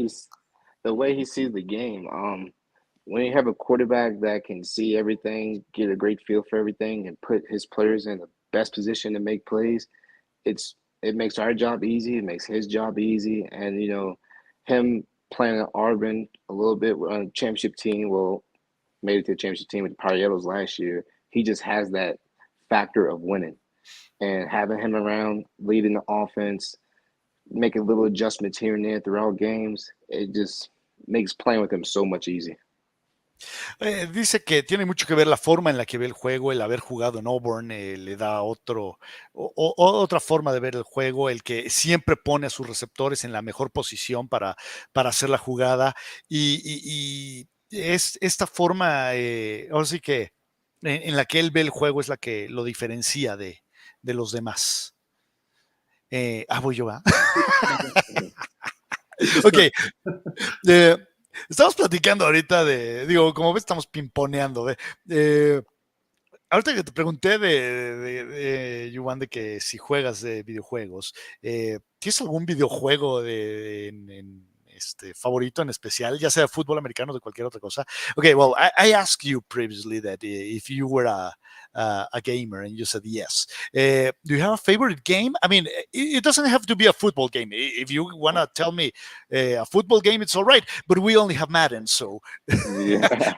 The way he sees the game. When you have a quarterback that can see everything, get a great feel for everything, and put his players in the best position to make plays, it makes our job easy. It makes his job easy. And, you know, him playing at Auburn a little bit on a championship team, made it to the championship team with the Parielos last year. He just has that factor of winning. And having him around, leading the offense, making little adjustments here and there throughout games, it just makes playing with him so much easier. Dice que tiene mucho que ver la forma en la que ve el juego, el haber jugado en Auburn le da otra forma de ver el juego, el que siempre pone a sus receptores en la mejor posición para hacer la jugada y es esta forma, ahora sí que en la que él ve el juego es la que lo diferencia de los demás. Voy yo, ¿va? Ok. Estamos platicando ahorita como ves, estamos pimponeando. Ahorita que te pregunté de Juwan, de que si juegas de videojuegos, ¿tienes algún videojuego favorito en especial, ya sea fútbol americano o de cualquier otra cosa? Okay, well, I asked you previously that if you were a gamer, and you said yes. Do you have a favorite game? I mean, it doesn't have to be a football game. If you want to tell me a football game, it's all right, but we only have Madden, so Yeah.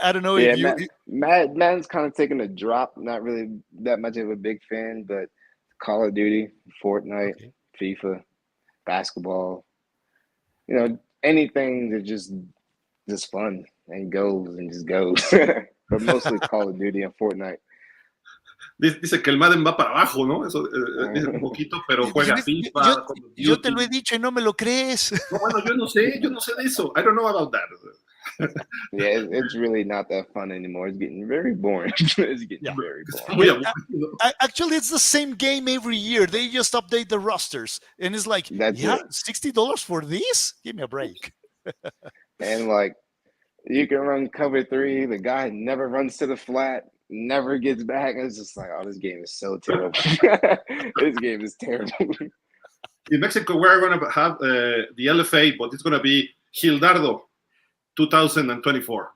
I don't know Yeah, if Madden's kind of taking a drop. Not really that much of a big fan, but Call of Duty, Fortnite, Okay. FIFA, basketball, you know, anything that just fun and just goes. But mostly Call of Duty and Fortnite. Dice que el Madden va para abajo, ¿no? Eso dice un poquito, pero juega FIFA. Yo te lo he dicho y no me lo crees. No, bueno, yo no sé de eso. I don't know about that. Yeah, it's really not that fun anymore. It's getting very boring. It's getting very boring. Actually, it's the same game every year. They just update the rosters. And it's like, $60 for this? Give me a break. And like, you can run cover 3. The guy never runs to the flat, never gets back. It's just like, this game is so terrible. This game is terrible. In Mexico, we're going to have the LFA, but it's going to be Gildado 2024.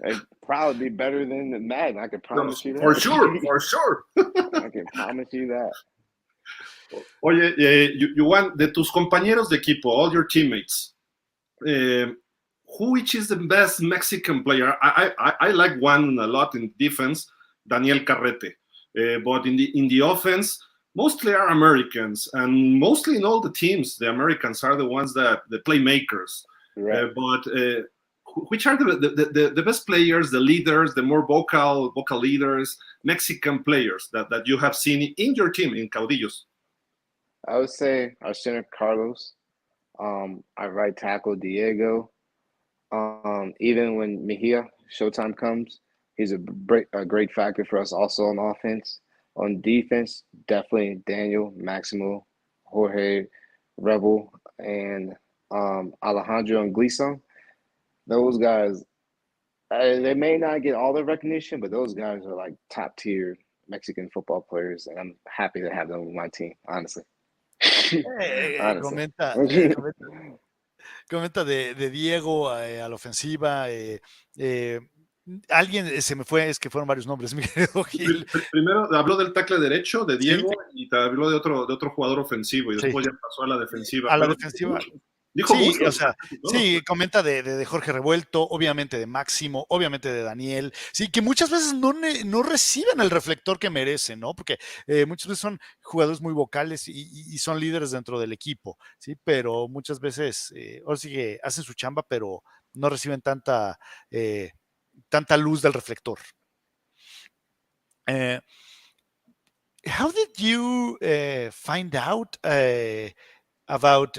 It'd probably be better than the Madden. I can promise you that. For sure. I can promise you that. Oye, Juwan, de tus compañeros de equipo, all your teammates, which is the best Mexican player? I like one a lot in defense, Daniel Carrete, but in the offense, mostly are Americans, and mostly in all the teams, the Americans are the ones that the playmakers. Right. But which are the best players, the leaders, the more vocal leaders, Mexican players that you have seen in your team in Caudillos? I would say our center Carlos, our right tackle Diego. Even when Mejia showtime comes, he's a great factor for us also on offense. On defense, definitely Daniel, Maximo, Jorge, Rebel, and Alejandro and Gleason. Those guys, they may not get all the recognition, but those guys are like top tier Mexican football players, and I'm happy to have them on my team, honestly. Comenta de Diego a la ofensiva. Alguien se me fue, es que fueron varios nombres, mi querido Gil. Primero habló del tackle derecho de Diego, sí, y te habló de otro jugador ofensivo y después ya pasó a la defensiva. A la defensiva. Dijo Sí, o muchos sea, y todo. sí, comenta de Jorge Revuelto, obviamente de Máximo, obviamente de Daniel, sí, que muchas veces no reciben el reflector que merecen, ¿no? Porque muchas veces son jugadores muy vocales y son líderes dentro del equipo, sí, pero muchas veces, ahora sí que hacen su chamba, pero no reciben eh, tanta luz del reflector. Eh, how did you find out about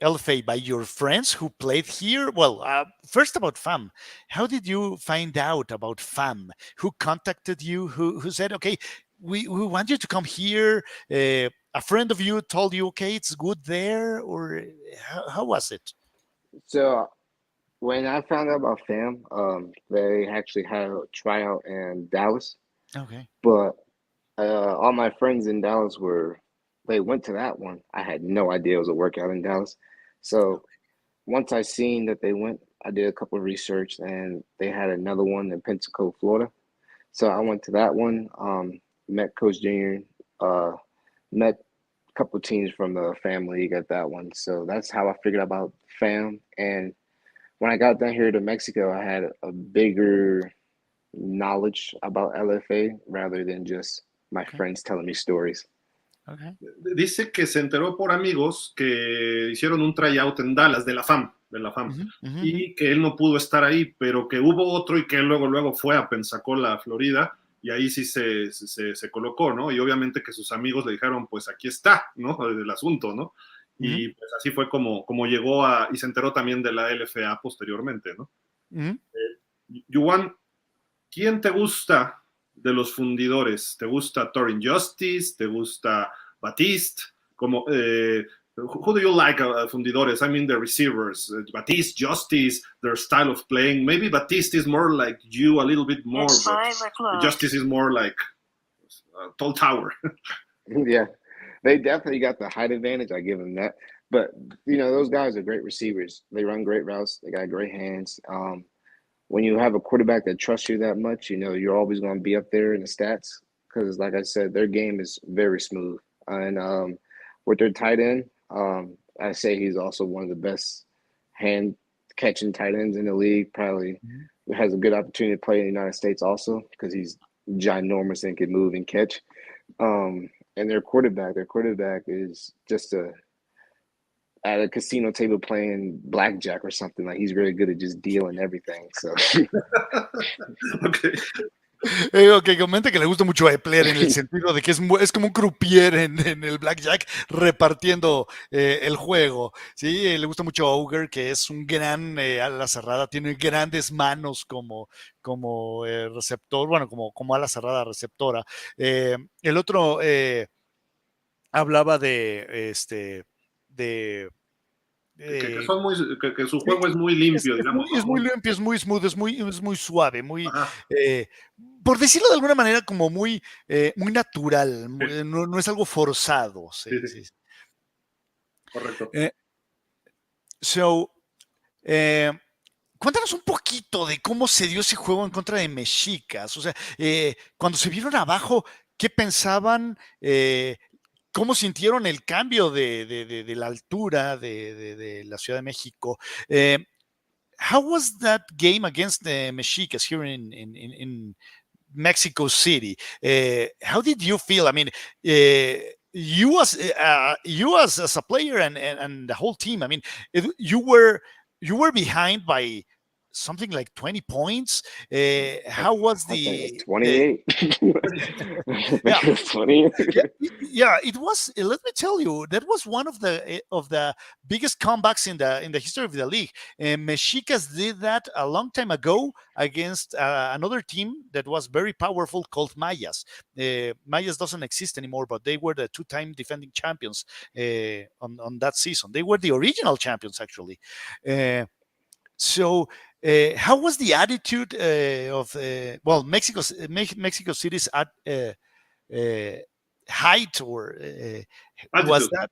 LFA by your friends who played here? Well, first about FAM. How did you find out about FAM? Who contacted you? Who said, okay, we want you to come here? A friend of you told you, okay, it's good there? Or how was it? So when I found out about FAM, they actually had a tryout in Dallas, Okay. but all my friends in Dallas they went to that one. I had no idea it was a workout in Dallas. So once I seen that they went, I did a couple of research and they had another one in Pensacola, Florida. So I went to that one, met Coach Junior, met a couple of teams from the Fam League at that one. So that's how I figured out about Fam. And when I got down here to Mexico, I had a bigger knowledge about LFA rather than just my Okay. friends telling me stories. Okay. Dice que se enteró por amigos que hicieron un tryout en Dallas, de la FAM, Mm-hmm, mm-hmm. y que él no pudo estar ahí, pero que hubo otro y que él luego fue a Pensacola, Florida, y ahí sí se colocó, ¿no? Y obviamente que sus amigos le dijeron, pues aquí está, ¿no? El asunto, ¿no? Mm-hmm. Y pues así fue como llegó y se enteró también de la LFA posteriormente, ¿no? Mm-hmm. Juwan, ¿quién te gusta de los fundidores? ¿Te gusta Torin Justice? ¿Te gusta Batiste? Who do you like fundidores? I mean the receivers. Batiste, Justice, their style of playing. Maybe Batiste is more like you a little bit more, but Justice is more like a tall tower. Yeah, they definitely got the height advantage. I give them that. But those guys are great receivers. They run great routes. They got great hands. When you have a quarterback that trusts you that much, you're always going to be up there in the stats because, like I said, their game is very smooth. And with their tight end, I say he's also one of the best hand catching tight ends in the league. Probably has a good opportunity to play in the United States also because he's ginormous and can move and catch. And their quarterback is just at a casino table playing blackjack or something. Like he's really good at just dealing everything. So Okay. Que comenta que le gusta mucho a Epler en el sentido de que es como un croupier en el blackjack repartiendo el juego. Sí, le gusta mucho a Auger, que es un gran ala cerrada, tiene grandes manos como receptor, bueno, como ala cerrada receptora. El otro hablaba de Que eh, son que su juego es muy limpio, digamos, ¿no? es muy limpio, es muy smooth, es muy suave, Ajá. por decirlo de alguna manera, como muy natural, Sí, no es algo forzado. sí, Sí, sí, sí. correcto. Eh, so, eh, cuéntanos un poquito de cómo se dio ese juego en contra de Mexicas. O sea, cuando se vieron abajo, ¿qué pensaban? ¿Cómo sintieron el cambio de la altura de la Ciudad de México? How was that game against the Mexicas here in Mexico City? How did you feel? I mean, you as a player and the whole team. I mean, you were behind by something like 20 points. How was I think it was the 28. I yeah, think it was 20. yeah, it was. Let me tell you, that was one of the biggest comebacks in the history of the league. Mexicas did that a long time ago against another team that was very powerful called Mayas. Mayas doesn't exist anymore, but they were the two-time defending champions on that season. They were the original champions, actually. So, how was the attitude of Mexico City's uh, height or was Attitude. that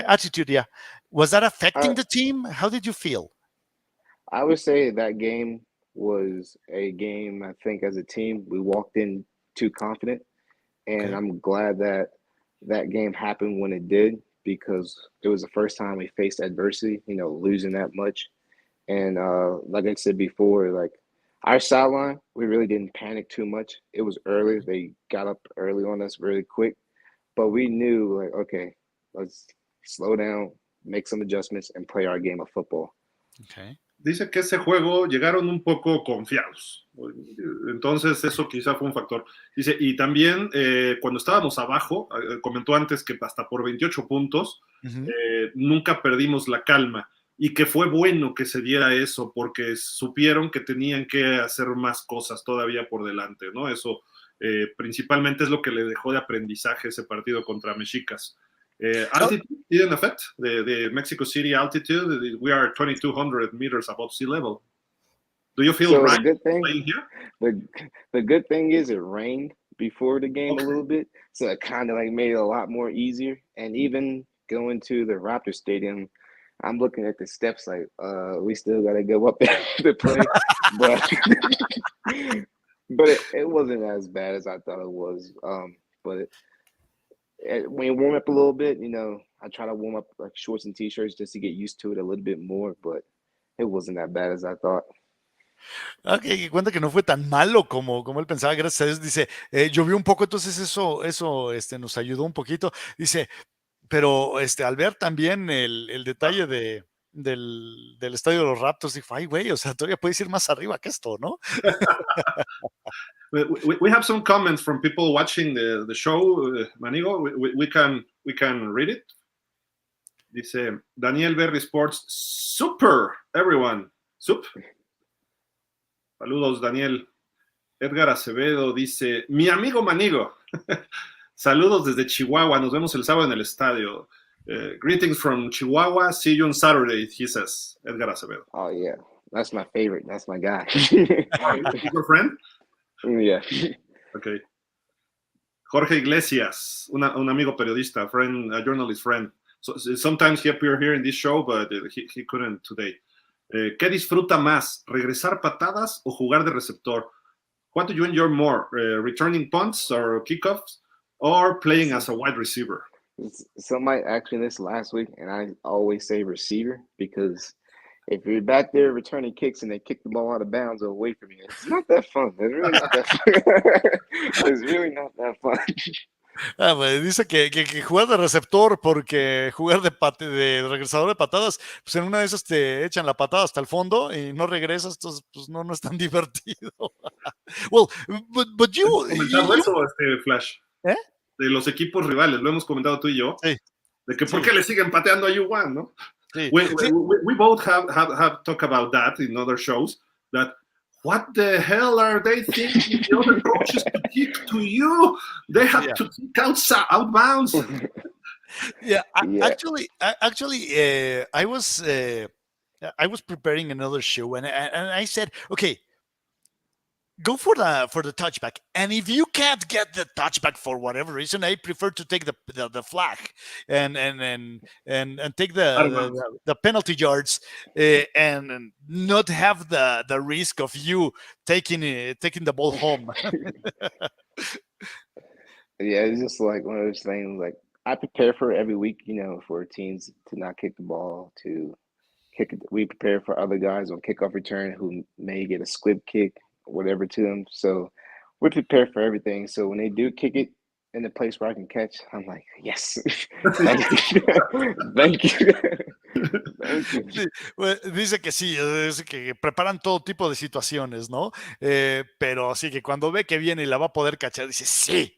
attitude? Yeah, was that I, affecting the team? How did you feel? I would say that game was a game, I think, as a team, we walked in too confident. And Okay. I'm glad that that game happened when it did because it was the first time we faced adversity, losing that much. And like I said before, like our sideline, we really didn't panic too much. It was early. They got up early on us really quick. But we knew, like, okay, let's slow down, make some adjustments, and play our game of football. Okay. Dice que ese juego llegaron un poco confiados. Entonces eso quizá fue un factor. Dice, y también cuando estábamos abajo, comentó antes que hasta por 28 puntos, nunca perdimos la calma. Y que fue bueno que se diera eso, porque supieron que tenían que hacer más cosas todavía por delante, ¿no? Eso principalmente es lo que le dejó de aprendizaje ese partido contra Mexicas. Altitude didn't affect the Mexico City altitude. We are 2,200 meters above sea level. Do you feel right playing here? The good thing is it rained before the game a little bit, so it kind of like made it a lot more easier. And even going to the Raptor Stadium, I'm looking at the steps like, we still got to go up there to play. But it wasn't as bad as I thought it was. But when you warm up a little bit, I try to warm up like shorts and t-shirts just to get used to it a little bit more, but it wasn't that bad as I thought. Ok, cuenta que no fue tan malo como él pensaba, gracias a Dios. Dice, llovió un poco, entonces eso nos ayudó un poquito. Dice, pero al ver también el detalle del estadio de los Raptors, dijo, ay, güey, o sea, todavía puedes ir más arriba que esto, ¿no? We have some comments from people watching the show, Manigo. We can read it. Dice Daniel Berry Sports, super, everyone, sup. Saludos, Daniel. Edgar Acevedo dice, mi amigo Manigo. Saludos desde Chihuahua. Nos vemos el sábado en el estadio. Greetings from Chihuahua. See you on Saturday, he says. Edgar Acevedo. Oh, yeah. That's my favorite. That's my guy. Your friend? Yeah. Okay. Jorge Iglesias, un amigo periodista, friend, a journalist friend. So, sometimes he appeared here in this show, but he couldn't today. ¿Qué disfruta más, regresar patadas o jugar de receptor? What do you enjoy more, returning punts or kickoffs, or playing as a wide receiver? Somebody asked me this last week, and I always say receiver, because if you're back there returning kicks and they kick the ball out of bounds or away from you, it's not that fun. It's really not that fun. It's really not that fun. Pues dice que jugar de receptor, porque jugar de regresador de patadas, pues en una de esas te echan la patada hasta el fondo y no regresas, entonces pues no es tan divertido. Well, but you... ¿Comentado eso, Flash? ¿Eh? De los equipos rivales, lo hemos comentado tú y yo, sí. De que por qué le siguen pateando a Juwan, ¿no? Sí. We both have talked about that in other shows, that what the hell are they thinking the other coaches to kick to you? They have to kick outbounds. Actually, I was preparing another show, and I said, okay, go for the touchback, and if you can't get the touchback for whatever reason, I prefer to take the flag and take the penalty yards and not have the risk of you taking the ball home. Yeah, it's just like one of those things. Like I prepare for it every week, for teams to not kick the ball, to kick it. We prepare for other guys on kickoff return who may get a squib kick, whatever to them. So we're prepared for everything. So when they do kick it in the place where I can catch, I'm like, yes. Thank you. Thank you. Thank you. Sí, well, dice que sí, dice que preparan todo tipo de situaciones, ¿no? Pero sí que cuando ve que viene y la va a poder cachar, dice, sí.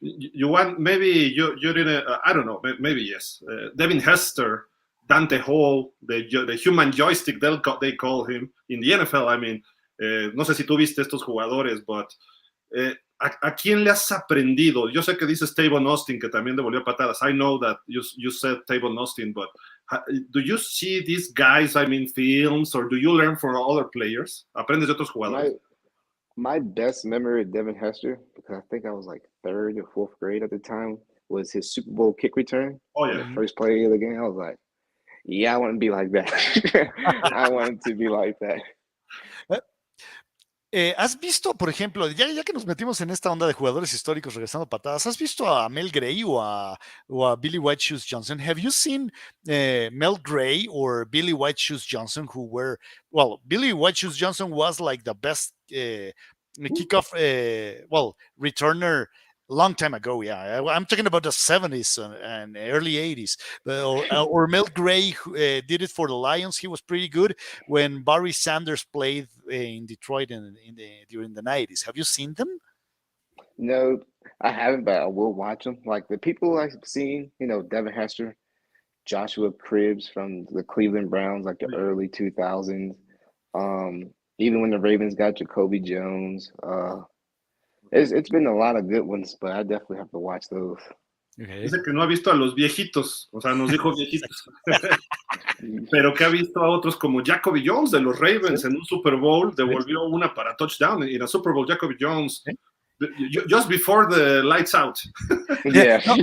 You want, maybe you didn't, I don't know, maybe yes. Devin Hester, Dante Hall, the human joystick, they call him in the NFL. I mean, no sé si tú viste estos jugadores, but ¿a quién le has aprendido? Yo sé que dices Tavon Austin, que también devolvió patadas. I know that you said Tavon Austin, but do you see these guys, films, or do you learn from other players? ¿Aprendes de otros jugadores? My best memory of Devin Hester, because I think I was like 3rd or 4th grade at the time, was his Super Bowl kick return. Oh, yeah. The first play of the game, I was like, yeah, I want to be like that. I wanted to be like that. ¿Has visto, por ejemplo, ya que nos metimos en esta onda de jugadores históricos regresando patadas, ¿has visto a Mel Gray o a Billy White Shoes Johnson? Have you seen Mel Gray or Billy White Shoes Johnson, who were, well, Billy White Shoes Johnson was like the best kickoff, returner long time ago. Yeah, I'm talking about the 70s and early 80s. Or Mel Gray who, did it for the Lions. He was pretty good when Barry Sanders played in Detroit during the 90s. Have you seen them? No, I haven't, but I will watch them. Like the people I've seen, Devin Hester, Joshua Cribbs from the Cleveland Browns, like the early 2000s. Even when the Ravens got Jacoby Jones. It's been a lot of good ones, but I definitely have to watch those. Okay. Dice que no ha visto a los viejitos, o sea, nos dijo viejitos, pero que ha visto a otros como Jacoby Jones de los Ravens en un Super Bowl, devolvió una para touchdown en la Super Bowl. Jacoby Jones, just before the lights out. Yeah. No,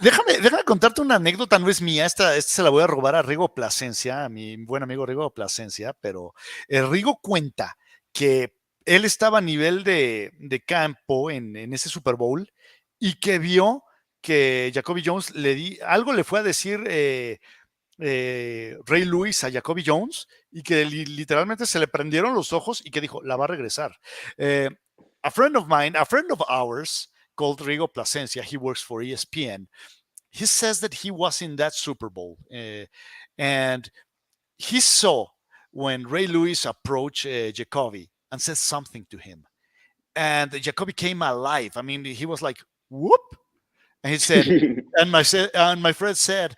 déjame contarte una anécdota, no es mía, esta se la voy a robar a Rigo Plasencia, a mi buen amigo Rigo Plasencia, pero Rigo cuenta que él estaba a nivel de campo en ese Super Bowl y que vio que Jacoby Jones algo le fue a decir Ray Lewis a Jacoby Jones y que literalmente se le prendieron los ojos y que dijo, la va a regresar. A friend of ours called Rigo Plasencia, he works for ESPN. He says that he was in that Super Bowl and he saw when Ray Lewis approached Jacoby and said something to him. And Jacoby came alive. I mean, he was like, whoop. And he said, and my friend said,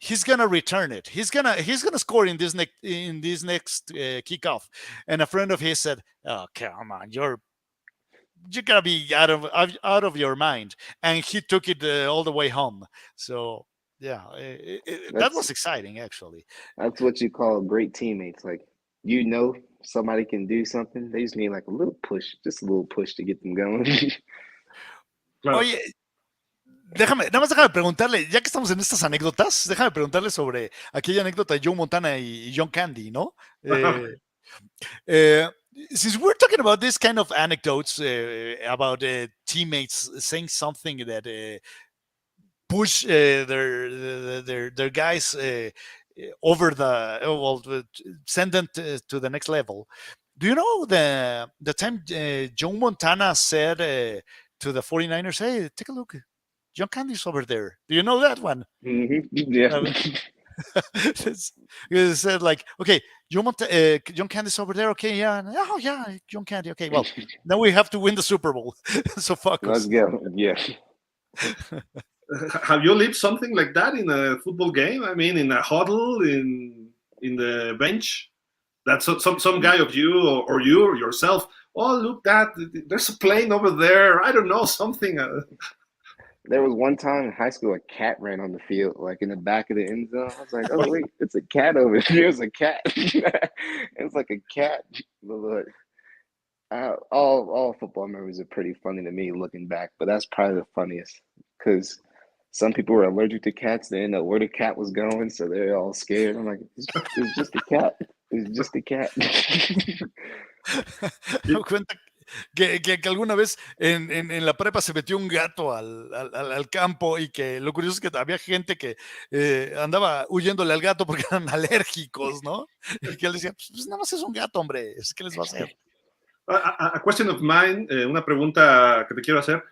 he's gonna return it. He's gonna score in this next kickoff. And a friend of his said, "Oh, come on, you're gonna be out of your mind." And he took it all the way home. So yeah, that was exciting, actually. That's what you call great teammates. Like somebody can do something. They just need like a little push, just a little push to get them going. Claro. Oye. Nada más déjame preguntarle, ya que estamos en estas anécdotas, déjame preguntarle sobre aquella anécdota de Joe Montana y John Candy, ¿no? Since we're talking about this kind of anecdotes about teammates saying something that push their guys over send them to the next level. Do you know the time Joe Montana said to the 49ers, hey, take a look, John Candy's over there. Do you know that one? Mm-hmm. Yeah. He said like, okay, John Candy's over there. Okay, yeah. Oh, yeah, John Candy. Okay, well, now we have to win the Super Bowl. So focus. Let's go. Yeah. Have you lived something like that in a football game? I mean, in a huddle, in the bench? That some guy of you or you or yourself, oh, look, there's a plane over there. I don't know, something. There was one time in high school, a cat ran on the field, like in the back of the end zone. I was like, oh, wait, it's a cat over there. There's a cat. It's like a cat. But all football memories are pretty funny to me looking back, but that's probably the funniest because some people were allergic to cats. They didn't know where the cat was going, so they're all scared. I'm like, it's just a cat. It's just a cat. Me cuenta que alguna vez en la prepa se metió un gato al campo y que lo curioso es que había gente que andaba huyéndole al gato porque eran alérgicos, ¿no? Y que él decía, pues nada más es un gato, hombre, ¿qué les va a hacer? A question of mine, una pregunta que te quiero hacer.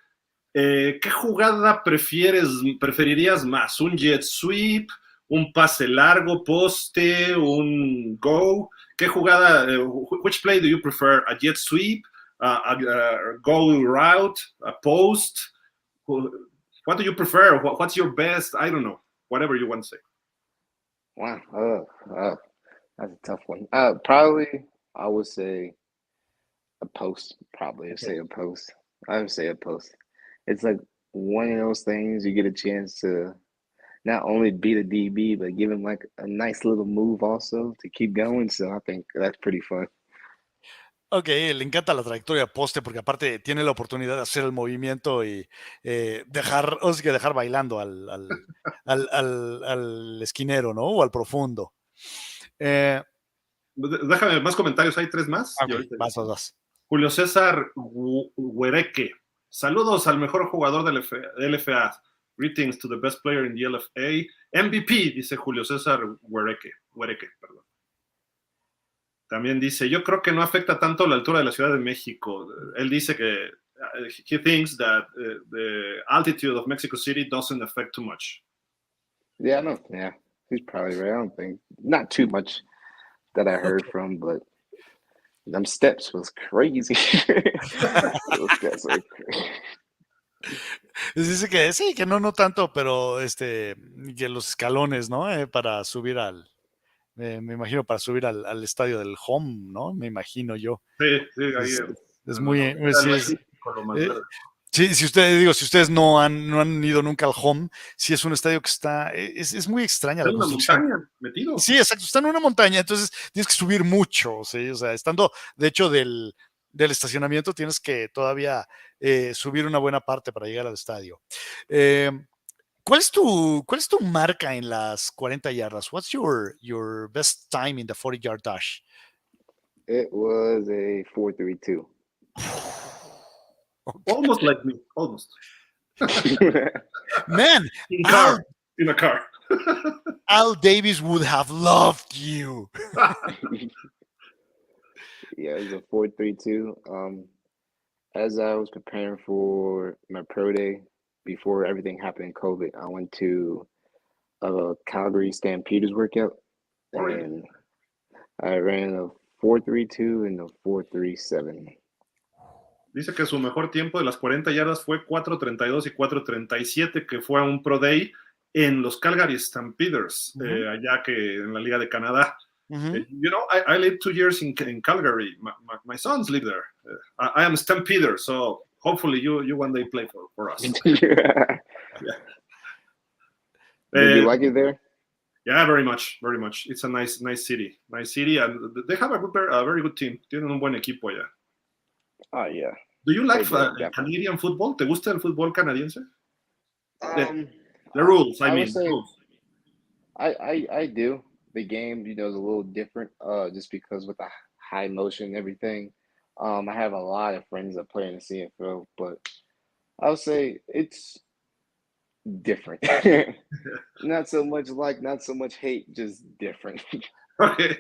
¿Qué jugada preferirías más? ¿Un jet sweep? ¿Un pase largo, poste? ¿Un go? ¿Qué jugada? Which play do you prefer? ¿A jet sweep? A go route? ¿A post? What do you prefer? What's your best? I don't know. Whatever you want to say. Wow. That's a tough one. Probably, I would say a post. Probably, I'd say a post. I would say a post. It's like one of those things you get a chance to not only beat a DB, but give him like a nice little move also to keep going. So I think that's pretty fun. Ok, le encanta la trayectoria poste porque aparte tiene la oportunidad de hacer el movimiento y dejar bailando al esquinero, ¿no? O al profundo. Déjame más comentarios, hay 3 más. Okay, vas. Julio César Huereque. Saludos al mejor jugador del LFA. Greetings to the best player in the LFA. MVP, dice Julio César Huereque, perdón. También dice, yo creo que no afecta tanto la altura de la Ciudad de México. Él dice que he thinks that the altitude of Mexico City doesn't affect too much. Yeah, he's probably right. I don't think, not too much that I heard from, but them steps was crazy. Those steps were crazy. Dice que sí, que no tanto, pero que los escalones, ¿no? Para subir me imagino para subir al estadio del home, ¿no? Me imagino yo. Sí, ahí es muy, sí, si ustedes no han ido nunca al home, sí es un estadio que es muy extraña la construcción. Una montaña metido. Sí, exacto, está en una montaña, entonces tienes que subir mucho, ¿sí? O sea, estando, de hecho, del estacionamiento tienes que todavía subir una buena parte para llegar al estadio. ¿Cuál es tu marca en las 40 yardas? What's your best time in the 40-yard dash? It was a 4.32. Okay. Almost like me, almost. Man, in a car. Al Davis would have loved you. Yeah, it was a 4.32. As I was preparing for my pro day, before everything happened in COVID, I went to a Calgary Stampeders workout, and I ran a 4.32 and a 4.37. Dice que su mejor tiempo de las 40 yardas fue 4.32 y 4.37, que fue a un Pro Day en los Calgary Stampeders, allá que en la Liga de Canadá. You know, I lived 2 years in Calgary. My sons live there. I am Stampeder, so hopefully you one day play for us. Yeah. Did you like it there? Yeah, very much. It's a nice city. And they have a very good team. Tienen un buen equipo allá. Oh, yeah. Do you like Canadian football? ¿Te gusta el fútbol canadiense? The rules, I mean. I do. The game, is a little different just because with the high motion and everything. I have a lot of friends that play in the CFL, but I would say it's different. Not so much hate, just different. Okay.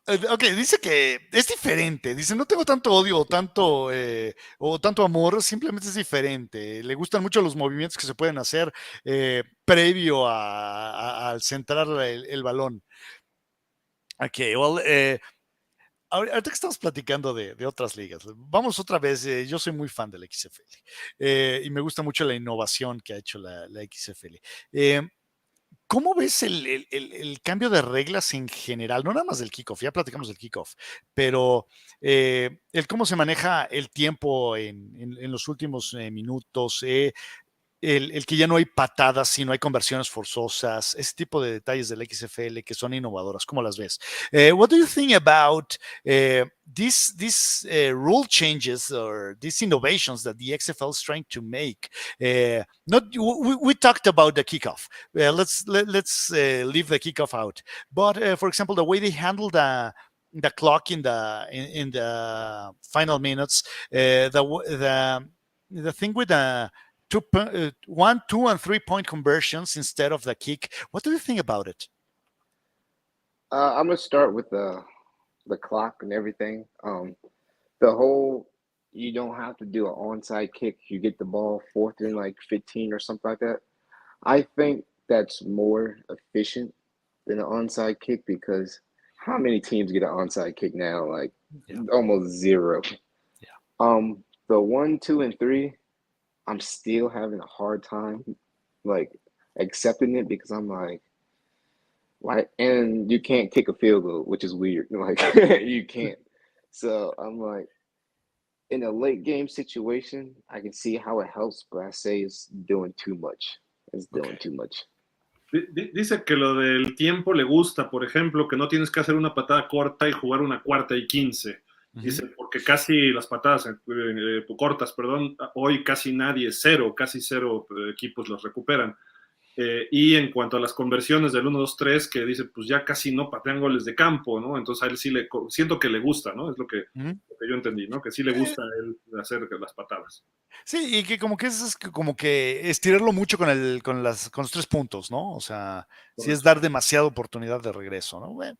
Ok, dice que es diferente. Dice, no tengo tanto odio o tanto amor, simplemente es diferente. Le gustan mucho los movimientos que se pueden hacer previo al centrar el balón. Ok, well, ahorita que estamos platicando de otras ligas, vamos otra vez. Yo soy muy fan de la XFL y me gusta mucho la innovación que ha hecho la XFL. ¿Cómo ves el cambio de reglas en general? No nada más del kickoff, ya platicamos del kickoff, pero el cómo se maneja el tiempo en los últimos minutos, el que ya no hay patadas, sino hay conversiones forzosas, ese tipo de detalles del XFL que son innovadoras. ¿Cómo las ves? What do you think about these rule changes or these innovations that the XFL is trying to make? We talked about the kickoff. Let's leave the kickoff out. But for example, the way they handle the clock in the final minutes, the thing with the 1, 2, and 3 point conversions instead of the kick. What do you think about it? I'm gonna start with the clock and everything. The whole, you don't have to do an onside kick. You get the ball 4th and 15 or something like that. I think that's more efficient than an onside kick, because how many teams get an onside kick now? Almost zero. Yeah. The 1, 2, and 3, I'm still having a hard time accepting it, because I'm why? And you can't kick a field goal, which is weird. You can't. So I'm in a late game situation, I can see how it helps, but I say it's doing too much. It's doing too much. Dice que lo del tiempo le gusta, por ejemplo, que no tienes que hacer una patada corta y jugar una 4ª y 15. Dice, porque casi las patadas cortas, hoy casi cero equipos los recuperan. Y en cuanto a las conversiones del 1-2-3, que dice, pues ya casi no patean goles de campo, ¿no? Entonces a él sí siento que le gusta, ¿no? Es lo que yo entendí, ¿no? Que sí le gusta a él hacer las patadas. Sí, y que como que es como que estirarlo mucho con los 3 puntos, ¿no? O sea, sí es Correcto. dar demasiada oportunidad de regreso, ¿no? Bueno,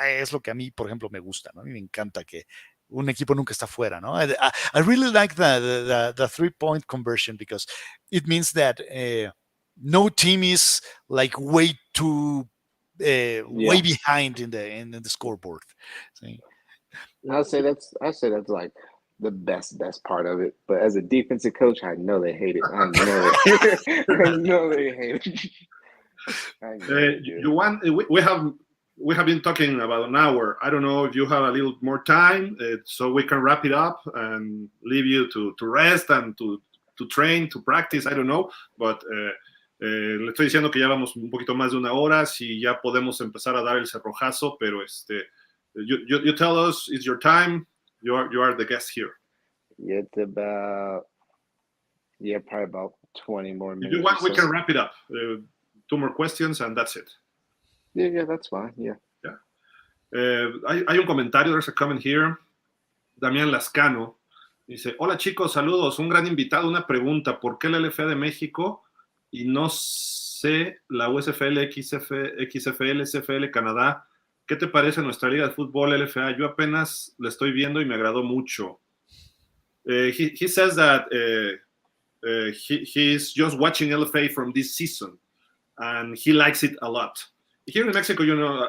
es lo que a mí, por ejemplo, me gusta, ¿no? A mí me encanta que un equipo nunca está fuera, ¿no? I really like the 3-point conversion because it means that no team is like way Yeah, behind in the scoreboard. ¿Sí? I'd say that's like the best part of it. But as a defensive coach, I know they hate it. I know they, I know they hate it. I know they do. Juwan, we have been talking about an hour. I don't know if you have a little more time so we can wrap it up and leave you to rest and to train, to practice. I don't know, but le estoy diciendo que ya vamos un poquito más de una hora, si ya podemos empezar a dar el cerrojazo, pero you tell us, it's your time. You are the guest here. Yeah, it's about probably about 20 more If minutes. you want, or we so. can wrap it up. 2 more questions and that's it. Yeah, that's fine. Yeah. Hay un comentario, there's a comment here. Damián Lascano dice: hola chicos, saludos, un gran invitado, una pregunta, ¿por qué la LFA de México y no sé la USFL, XFL, SFL, Canadá? ¿Qué te parece nuestra liga de fútbol LFA? Yo apenas la estoy viendo y me agradó mucho. He says that he's just watching LFA from this season and he likes it a lot. Here in Mexico,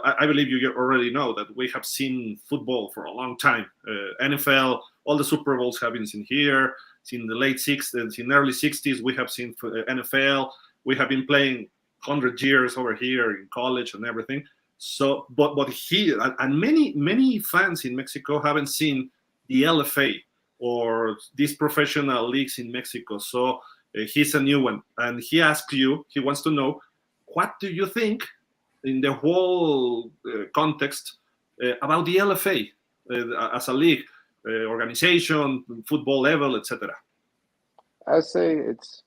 I believe you already know that we have seen football for a long time. NFL, all the Super Bowls have been seen here. In the late 60s, in early 60s, we have seen NFL. We have been playing 100 years over here in college and everything. So, but here, and many fans in Mexico haven't seen the LFA or these professional leagues in Mexico. So he's a new one, and he wants to know, what do you think in the whole context about the LFA as a league, organization, football level, etc.? I'd say it's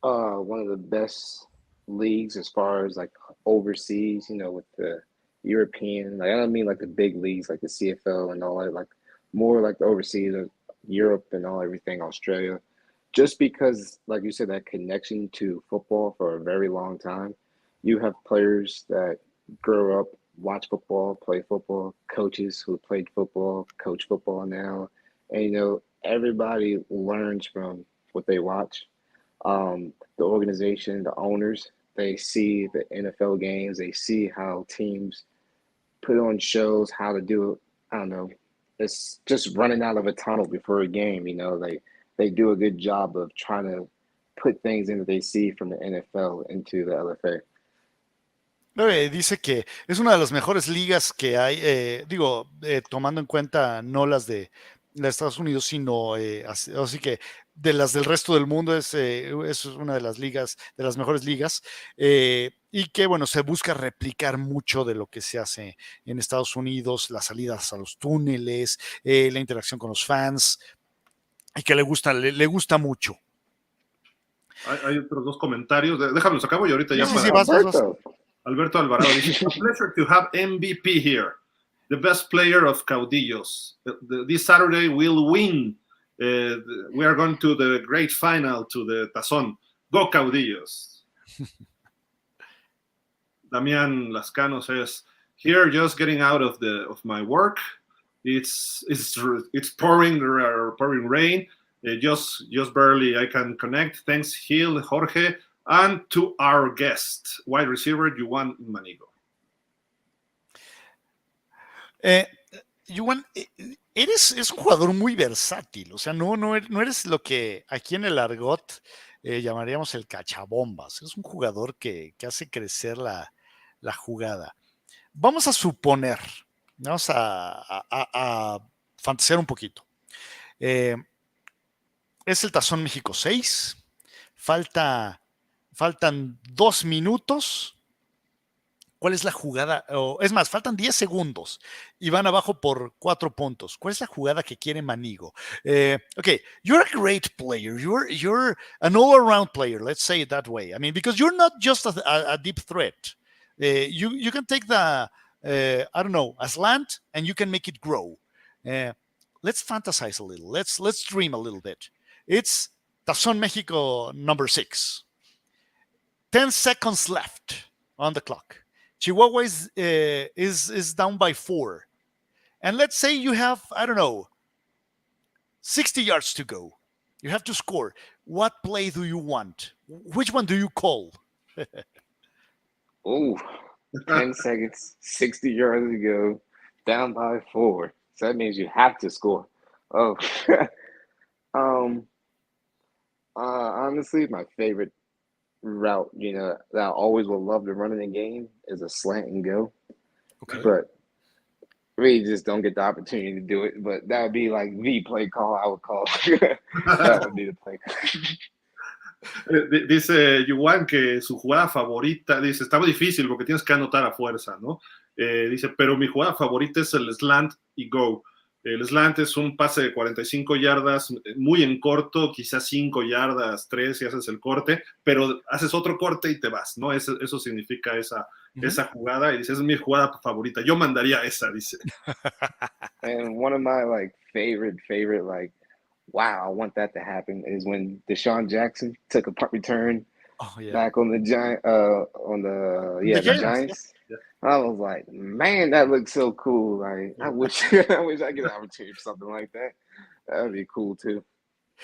one of the best leagues as far as like overseas, with the European, like I don't mean like the big leagues like the CFL and all that, like more like the overseas, Europe and everything, Australia, just because, like you said, that connection to football for a very long time. You have players that grow up, watch football, play football, coaches who played football, coach football now, and everybody learns from what they watch. The organization, the owners, they see the NFL games, they see how teams put on shows, how to do it. I don't know. It's just running out of a tunnel before a game. They do a good job of trying to put things in that they see from the NFL into the LFA. Dice que es una de las mejores ligas que hay, tomando en cuenta no las de Estados Unidos, sino así que de las del resto del mundo es una de las ligas, de las mejores ligas, y que bueno, se busca replicar mucho de lo que se hace en Estados Unidos, las salidas a los túneles, la interacción con los fans, y que le gusta mucho. Hay otros 2 comentarios, déjamelos acabo y ahorita ya Sí, vas. Alberto Alvarado dice: a pleasure to have MVP here, the best player of Caudillos. This Saturday we'll win. We are going to the great final, to the Tazón. Go Caudillos. Damián Lascano says, here, just getting out of my work. It's pouring rain. Just barely I can connect. Thanks, Gil, Jorge, and to our guest, wide receiver Juwan Manigo. Juwan, es un jugador muy versátil, o sea, no eres lo que aquí en el argot llamaríamos el cachabombas. Es un jugador que hace crecer la jugada. Vamos a suponer, vamos a fantasear un poquito. Es el Tazón México 6, faltan 2 minutos ¿Cuál es la jugada? Es más, faltan 10 segundos y van abajo por 4 puntos. ¿Cuál es la jugada que quiere Manigo? Okay, you're a great player. You're an all-around player. Let's say it that way. I mean, because you're not just a deep threat. You can take the I don't know, a slant, and you can make it grow. Let's fantasize a little. Let's dream a little bit. It's Tazón Mexico number 6. 10 seconds left on the clock. Chihuahua is down by 4. And let's say you have, I don't know, 60 yards to go. You have to score. What play do you want? Which one do you call? Ooh, 10 seconds, 60 yards to go, down by 4. So that means you have to score. Oh, honestly, my favorite route, that I always will love to run in the game is a slant and go. Okay. But we just don't get the opportunity to do it. But that would be like the play call I would call. That would be the play call. Dice Juwan que su jugada favorita, dice, está muy difícil porque tienes que anotar a fuerza, ¿no? Dice, pero mi jugada favorita es el slant y go. El slant es un pase de 45 yardas, muy en corto, quizás 5 yardas, 3 si haces el corte, pero haces otro corte y te vas, ¿no? Eso significa esa jugada, y dice, es mi jugada favorita. Yo mandaría esa, dice. And one of my, favorite, wow, I want that to happen is when Deshaun Jackson took a punt return back on the Giants. Yeah. I was like, man, that looks so cool. Like, I wish I get an opportunity for something like that. That would be cool too.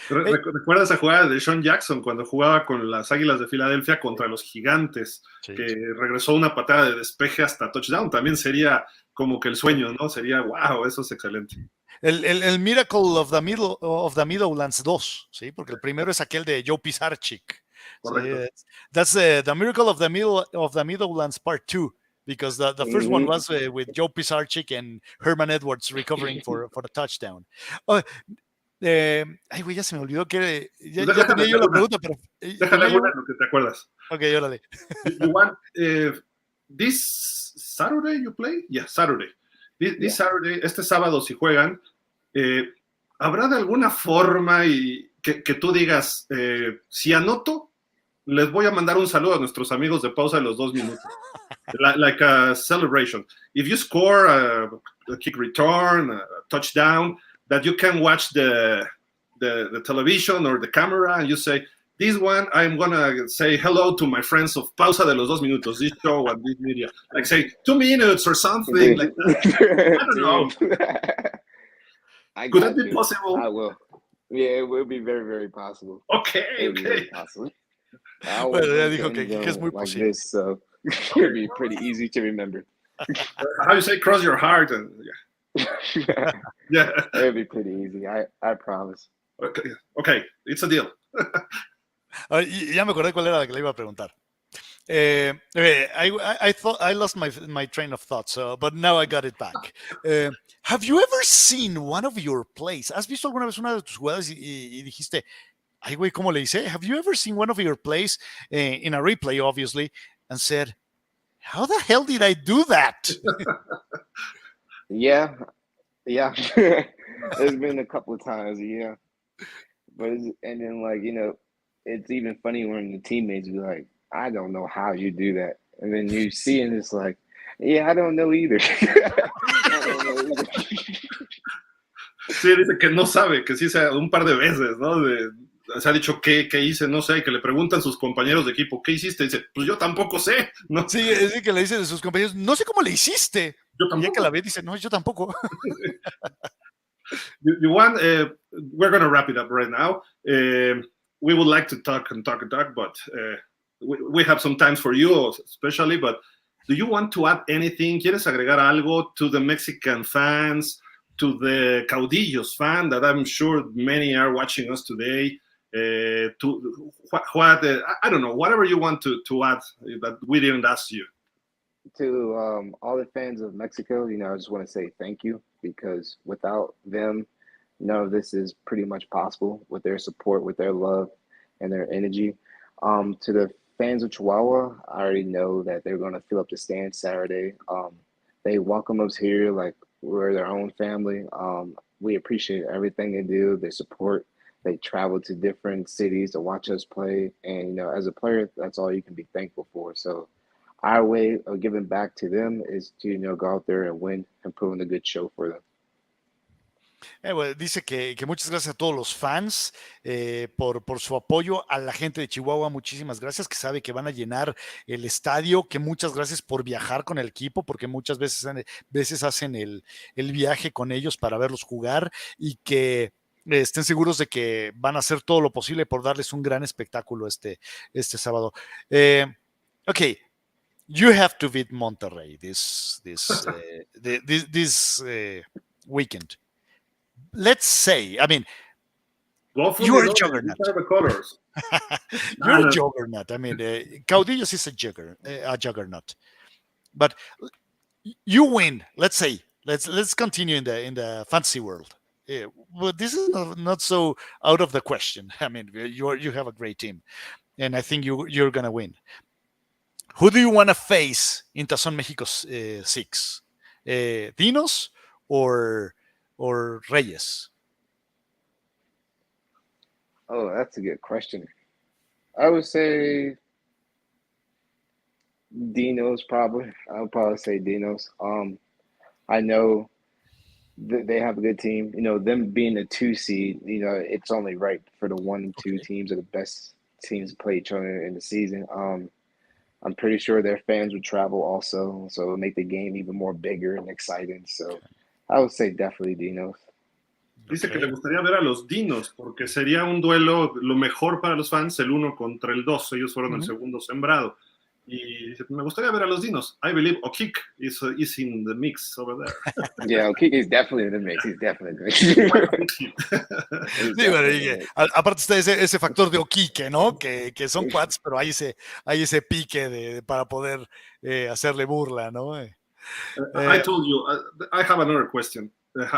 ¿Recuerdas esa jugada de Deshaun Jackson cuando jugaba con las Águilas de Filadelfia contra los Gigantes? Sí. Que regresó una patada de despeje hasta touchdown. También sería como que el sueño, ¿no? Sería, wow, eso es excelente. El Miracle of the Meadowlands 2, ¿sí? Porque el primero es aquel de Joe Pisarcik. Correcto. ¿Sí? That's the Miracle of the Meadowlands Part 2, because the first one was with Joe Pisarcik and Herman Edwards recovering for the touchdown. Ay, güey, ya se me olvidó que ya tenía yo la pregunta, pero... Déjale alguna lo que te acuerdas. Ok, órale. You want, this Saturday you play? Yeah, Saturday. This Saturday, este sábado si juegan, ¿habrá de alguna forma que tú digas, si anoto, les voy a mandar un saludo a nuestros amigos de pausa de los 2 minutos? Like a celebration. If you score a kick return, a touchdown, that you can watch the television or the camera and you say, this one, I'm going to say hello to my friends of Pausa de los 2 minutos, this show and this media. Like say 2 minutes or something like that. I don't know. Could that be possible? I will. Yeah, it will be very, very possible. Okay. Possible. Bueno, ya dijo que es muy posible. This, so it will be pretty easy to remember. How you say cross your heart? And, yeah. It'll be pretty easy. I promise. Okay, it's a deal. Ya me acordé cuál era la que le iba a preguntar. I thought I lost my train of thought, but now I got it back. Have you ever seen one of your plays? ¿Has visto alguna vez una de tus jugadas y dijiste, ay güey, ¿cómo le hice? Have you ever seen one of your plays in a replay, obviously, and said, how the hell did I do that? Yeah. There's been a couple of times, yeah. But and then it's even funny when the teammates be like, I don't know how you do that. And then you see and it's like, yeah, I don't know either. Sí, dice que no sabe, que sí se un par de veces, ¿no? Se ha dicho qué hice, no sé, que le preguntan sus compañeros de equipo, ¿qué hiciste? Dice, pues yo tampoco sé. ¿No? Sí, es decir, que le dicen a sus compañeros, no sé cómo le hiciste. Yo tampoco. Y ya que la ve, dice, no, yo tampoco. Juwan, we're going to wrap it up right now. We would like to talk, but we have some time for you, especially, but do you want to add anything? ¿Quieres agregar algo to the Mexican fans, to the Caudillos fan that I'm sure many are watching us today? To what I don't know, whatever you want to add that we didn't ask you. To all the fans of Mexico, I just want to say thank you, because without them, none of this is pretty much possible, with their support, with their love and their energy. To the fans of Chihuahua, I already know that they're going to fill up the stand Saturday. They welcome us here like we're their own family. We appreciate everything they do, their support. They travel to different cities to watch us play. And, you know, as a player, that's all you can be thankful for. So our way of giving back to them is to, you know, go out there and win and put on a good show for them. Bueno, dice que muchas gracias a todos los fans por su apoyo, a la gente de Chihuahua, muchísimas gracias, que sabe que van a llenar el estadio, que muchas gracias por viajar con el equipo, porque muchas veces hacen el viaje con ellos para verlos jugar y que estén seguros de que van a hacer todo lo posible por darles un gran espectáculo este sábado. Okay, you have to beat Monterrey this weekend. Let's say, I mean, you're a juggernaut. You're a juggernaut. I mean, Caudillos is a juggernaut. But you win. Let's say, let's continue in the fantasy world. Well, this is not so out of the question. I mean, you have a great team, and I think you're gonna win. Who do you want to face in Tazón México 6? Dinos or Reyes? Oh, that's a good question. I would say Dinos probably. I would probably say Dinos. I know they have a good team. You know, them being a 2 seed, you know, it's only right for the 1 and 2 teams are the best teams to play each other in the season. I'm pretty sure their fans would travel also, so it would make the game even more bigger and exciting. So I would say definitely Dinos. Dice que le gustaría ver a los Dinos, porque sería un duelo lo mejor para los fans, el 1 contra el 2. Ellos fueron el segundo sembrado. Y dice, me gustaría ver a los Dinos. I believe Okik is in the mix over there. Yeah, Okik is definitely in the mix. He's definitely in the mix. Sí, pero aparte está ese factor de Okike, ¿no? Que son quads, pero hay ese pique para poder hacerle burla, ¿no? I told you, I have another question.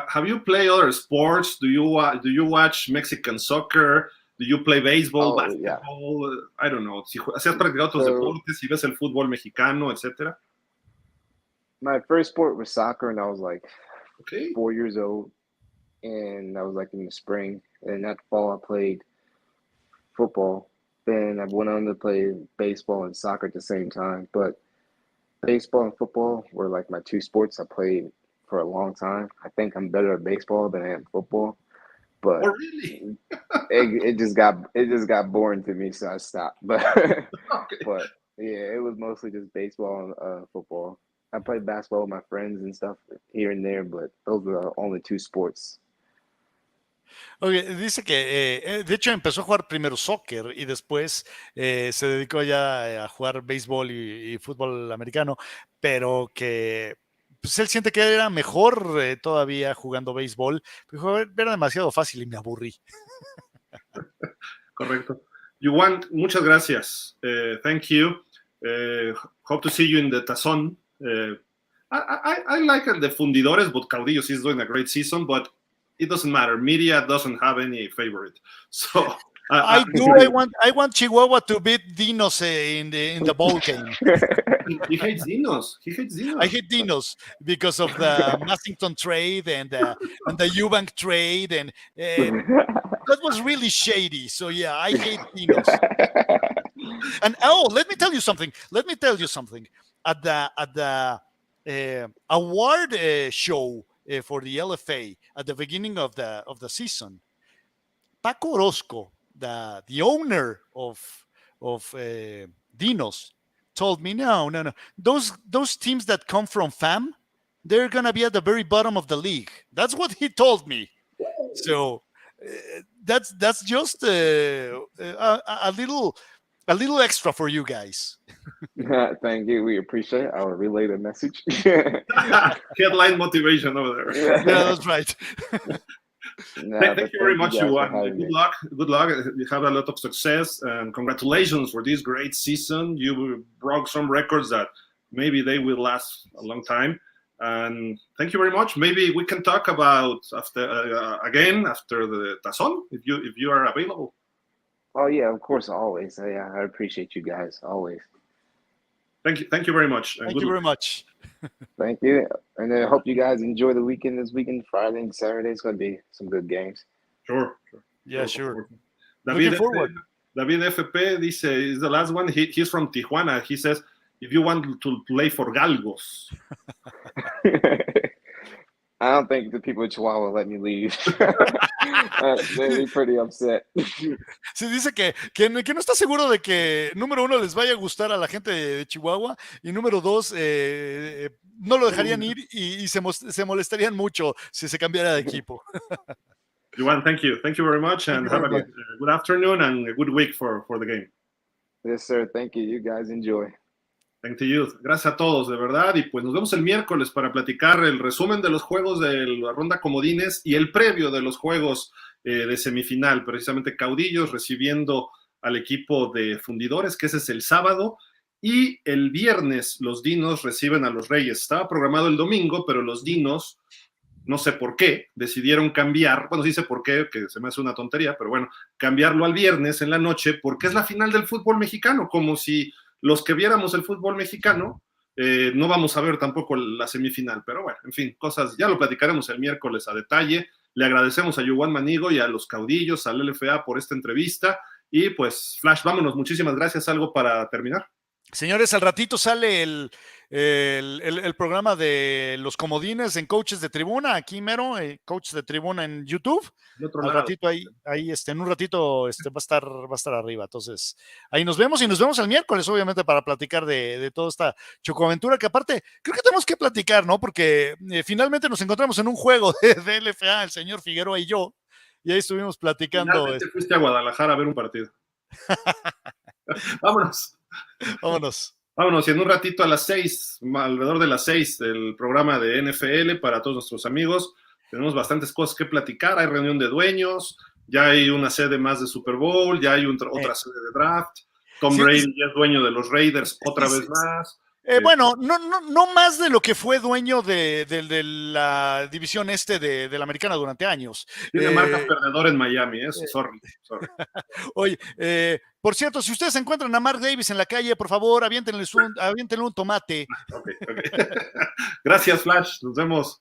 Have you played other sports? Do you watch Mexican soccer? Do you play baseball, basketball? Yeah. I don't know. Si has practicado otros deportes, si ves el fútbol mexicano, etc. My first sport was soccer, and I was like 4 years old, and I was like in the spring. And that fall, I played football. Then I went on to play baseball and soccer at the same time. But baseball and football were like my 2 sports I played for a long time. I think I'm better at baseball than I am football. But really? it just got boring to me, so I stopped. But but yeah, it was mostly just baseball and football. I played basketball with my friends and stuff here and there, but those were the only 2 sports. Okay, dice que de hecho empezó a jugar primero soccer y después se dedicó ya a jugar béisbol y fútbol americano, pero que pues él siente que era mejor todavía jugando béisbol. Dijo, era demasiado fácil y me aburrí. Correcto. Juwan, muchas gracias. Thank you. Hope to see you in the Tazón. I like the Fundidores, but Caudillos is doing a great season, but it doesn't matter. Media doesn't have any favorite. So I want Chihuahua to beat Dinos in the bowl game. He hates Dinos. I hate Dinos because of the Massington trade and the Eubank trade, and that was really shady. So yeah, I hate Dinos. And let me tell you something. At the award show for the LFA at the beginning of the season, Paco Orozco, the owner of Dinos, told me, no. Those teams that come from FAM, they're gonna be at the very bottom of the league. That's what he told me. So that's just a little extra for you guys. Thank you. We appreciate it. I'll relay the message. Headline motivation over there. Yeah, that's right. Thank you very much, Juwan. Good luck. You have a lot of success, and congratulations for this great season. You broke some records that maybe they will last a long time. And thank you very much. Maybe we can talk about after the Tazón if you are available. Oh yeah, of course, always. Yeah, I appreciate you guys always. Thank you very much. And Thank good you very luck. much. Thank you, and I hope you guys enjoy the weekend. This weekend, Friday and Saturday, it's going to be some good games. Sure. Yeah, sure. David, Looking forward. David FP dice, is the last one. He's from Tijuana. He says, if you want to play for Galgos. I don't think the people of Chihuahua let me leave. They'd be pretty upset. Sí, dice que no está seguro de que, número uno, les vaya a gustar a la gente de Chihuahua, y número dos, no lo dejarían ir y se molestarían mucho si se cambiara de equipo. Juwan, thank you. Thank you very much, and have a good afternoon and a good week for the game. Yes, sir. Thank you. You guys enjoy. Thank you. Gracias a todos, de verdad. Y pues nos vemos el miércoles para platicar el resumen de los juegos de la ronda comodines y el previo de los juegos de semifinal. Precisamente Caudillos recibiendo al equipo de Fundidores, que ese es el sábado. Y el viernes los Dinos reciben a los Reyes. Estaba programado el domingo, pero los Dinos, no sé por qué, decidieron cambiar. Bueno, sí sé por qué, que se me hace una tontería, pero bueno, cambiarlo al viernes en la noche porque es la final del fútbol mexicano, como si los que viéramos el fútbol mexicano, no vamos a ver tampoco la semifinal, pero bueno, en fin, cosas, ya lo platicaremos el miércoles a detalle. Le agradecemos a Juwan Manigo y a los Caudillos, al LFA por esta entrevista, y pues, Flash, vámonos, muchísimas gracias. ¿Algo para terminar? Señores, al ratito sale el programa de los comodines en Coaches de Tribuna, aquí mero, Coaches de Tribuna en YouTube. Al ratito ahí en un ratito va a estar arriba. Entonces, ahí nos vemos y nos vemos el miércoles, obviamente, para platicar de toda esta chocoaventura, que aparte, creo que tenemos que platicar, ¿no? Porque finalmente nos encontramos en un juego de LFA, el señor Figueroa y yo, y ahí estuvimos platicando. Finalmente fuiste a Guadalajara a ver un partido. Vámonos. Vámonos, y en un ratito a las 6, alrededor de las 6, del programa de NFL para todos nuestros amigos. Tenemos bastantes cosas que platicar. Hay reunión de dueños, ya hay una sede más de Super Bowl, ya hay otra sede de draft. Tom Brady ya es dueño de los Raiders otra vez más. Bueno, no más de lo que fue dueño de la división de la americana durante años. Tiene marca perdedor en Miami, sorry. Oye, por cierto, si ustedes encuentran a Mark Davis en la calle, por favor, aviéntenle un tomate. Okay. Gracias, Flash, nos vemos.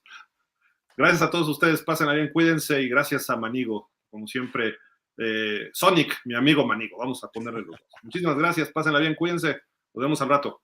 Gracias a todos ustedes, pásenla bien, cuídense, y gracias a Manigo, como siempre. Sonic, mi amigo Manigo, vamos a ponerle los dos. Muchísimas gracias, pásenla bien, cuídense, nos vemos al rato.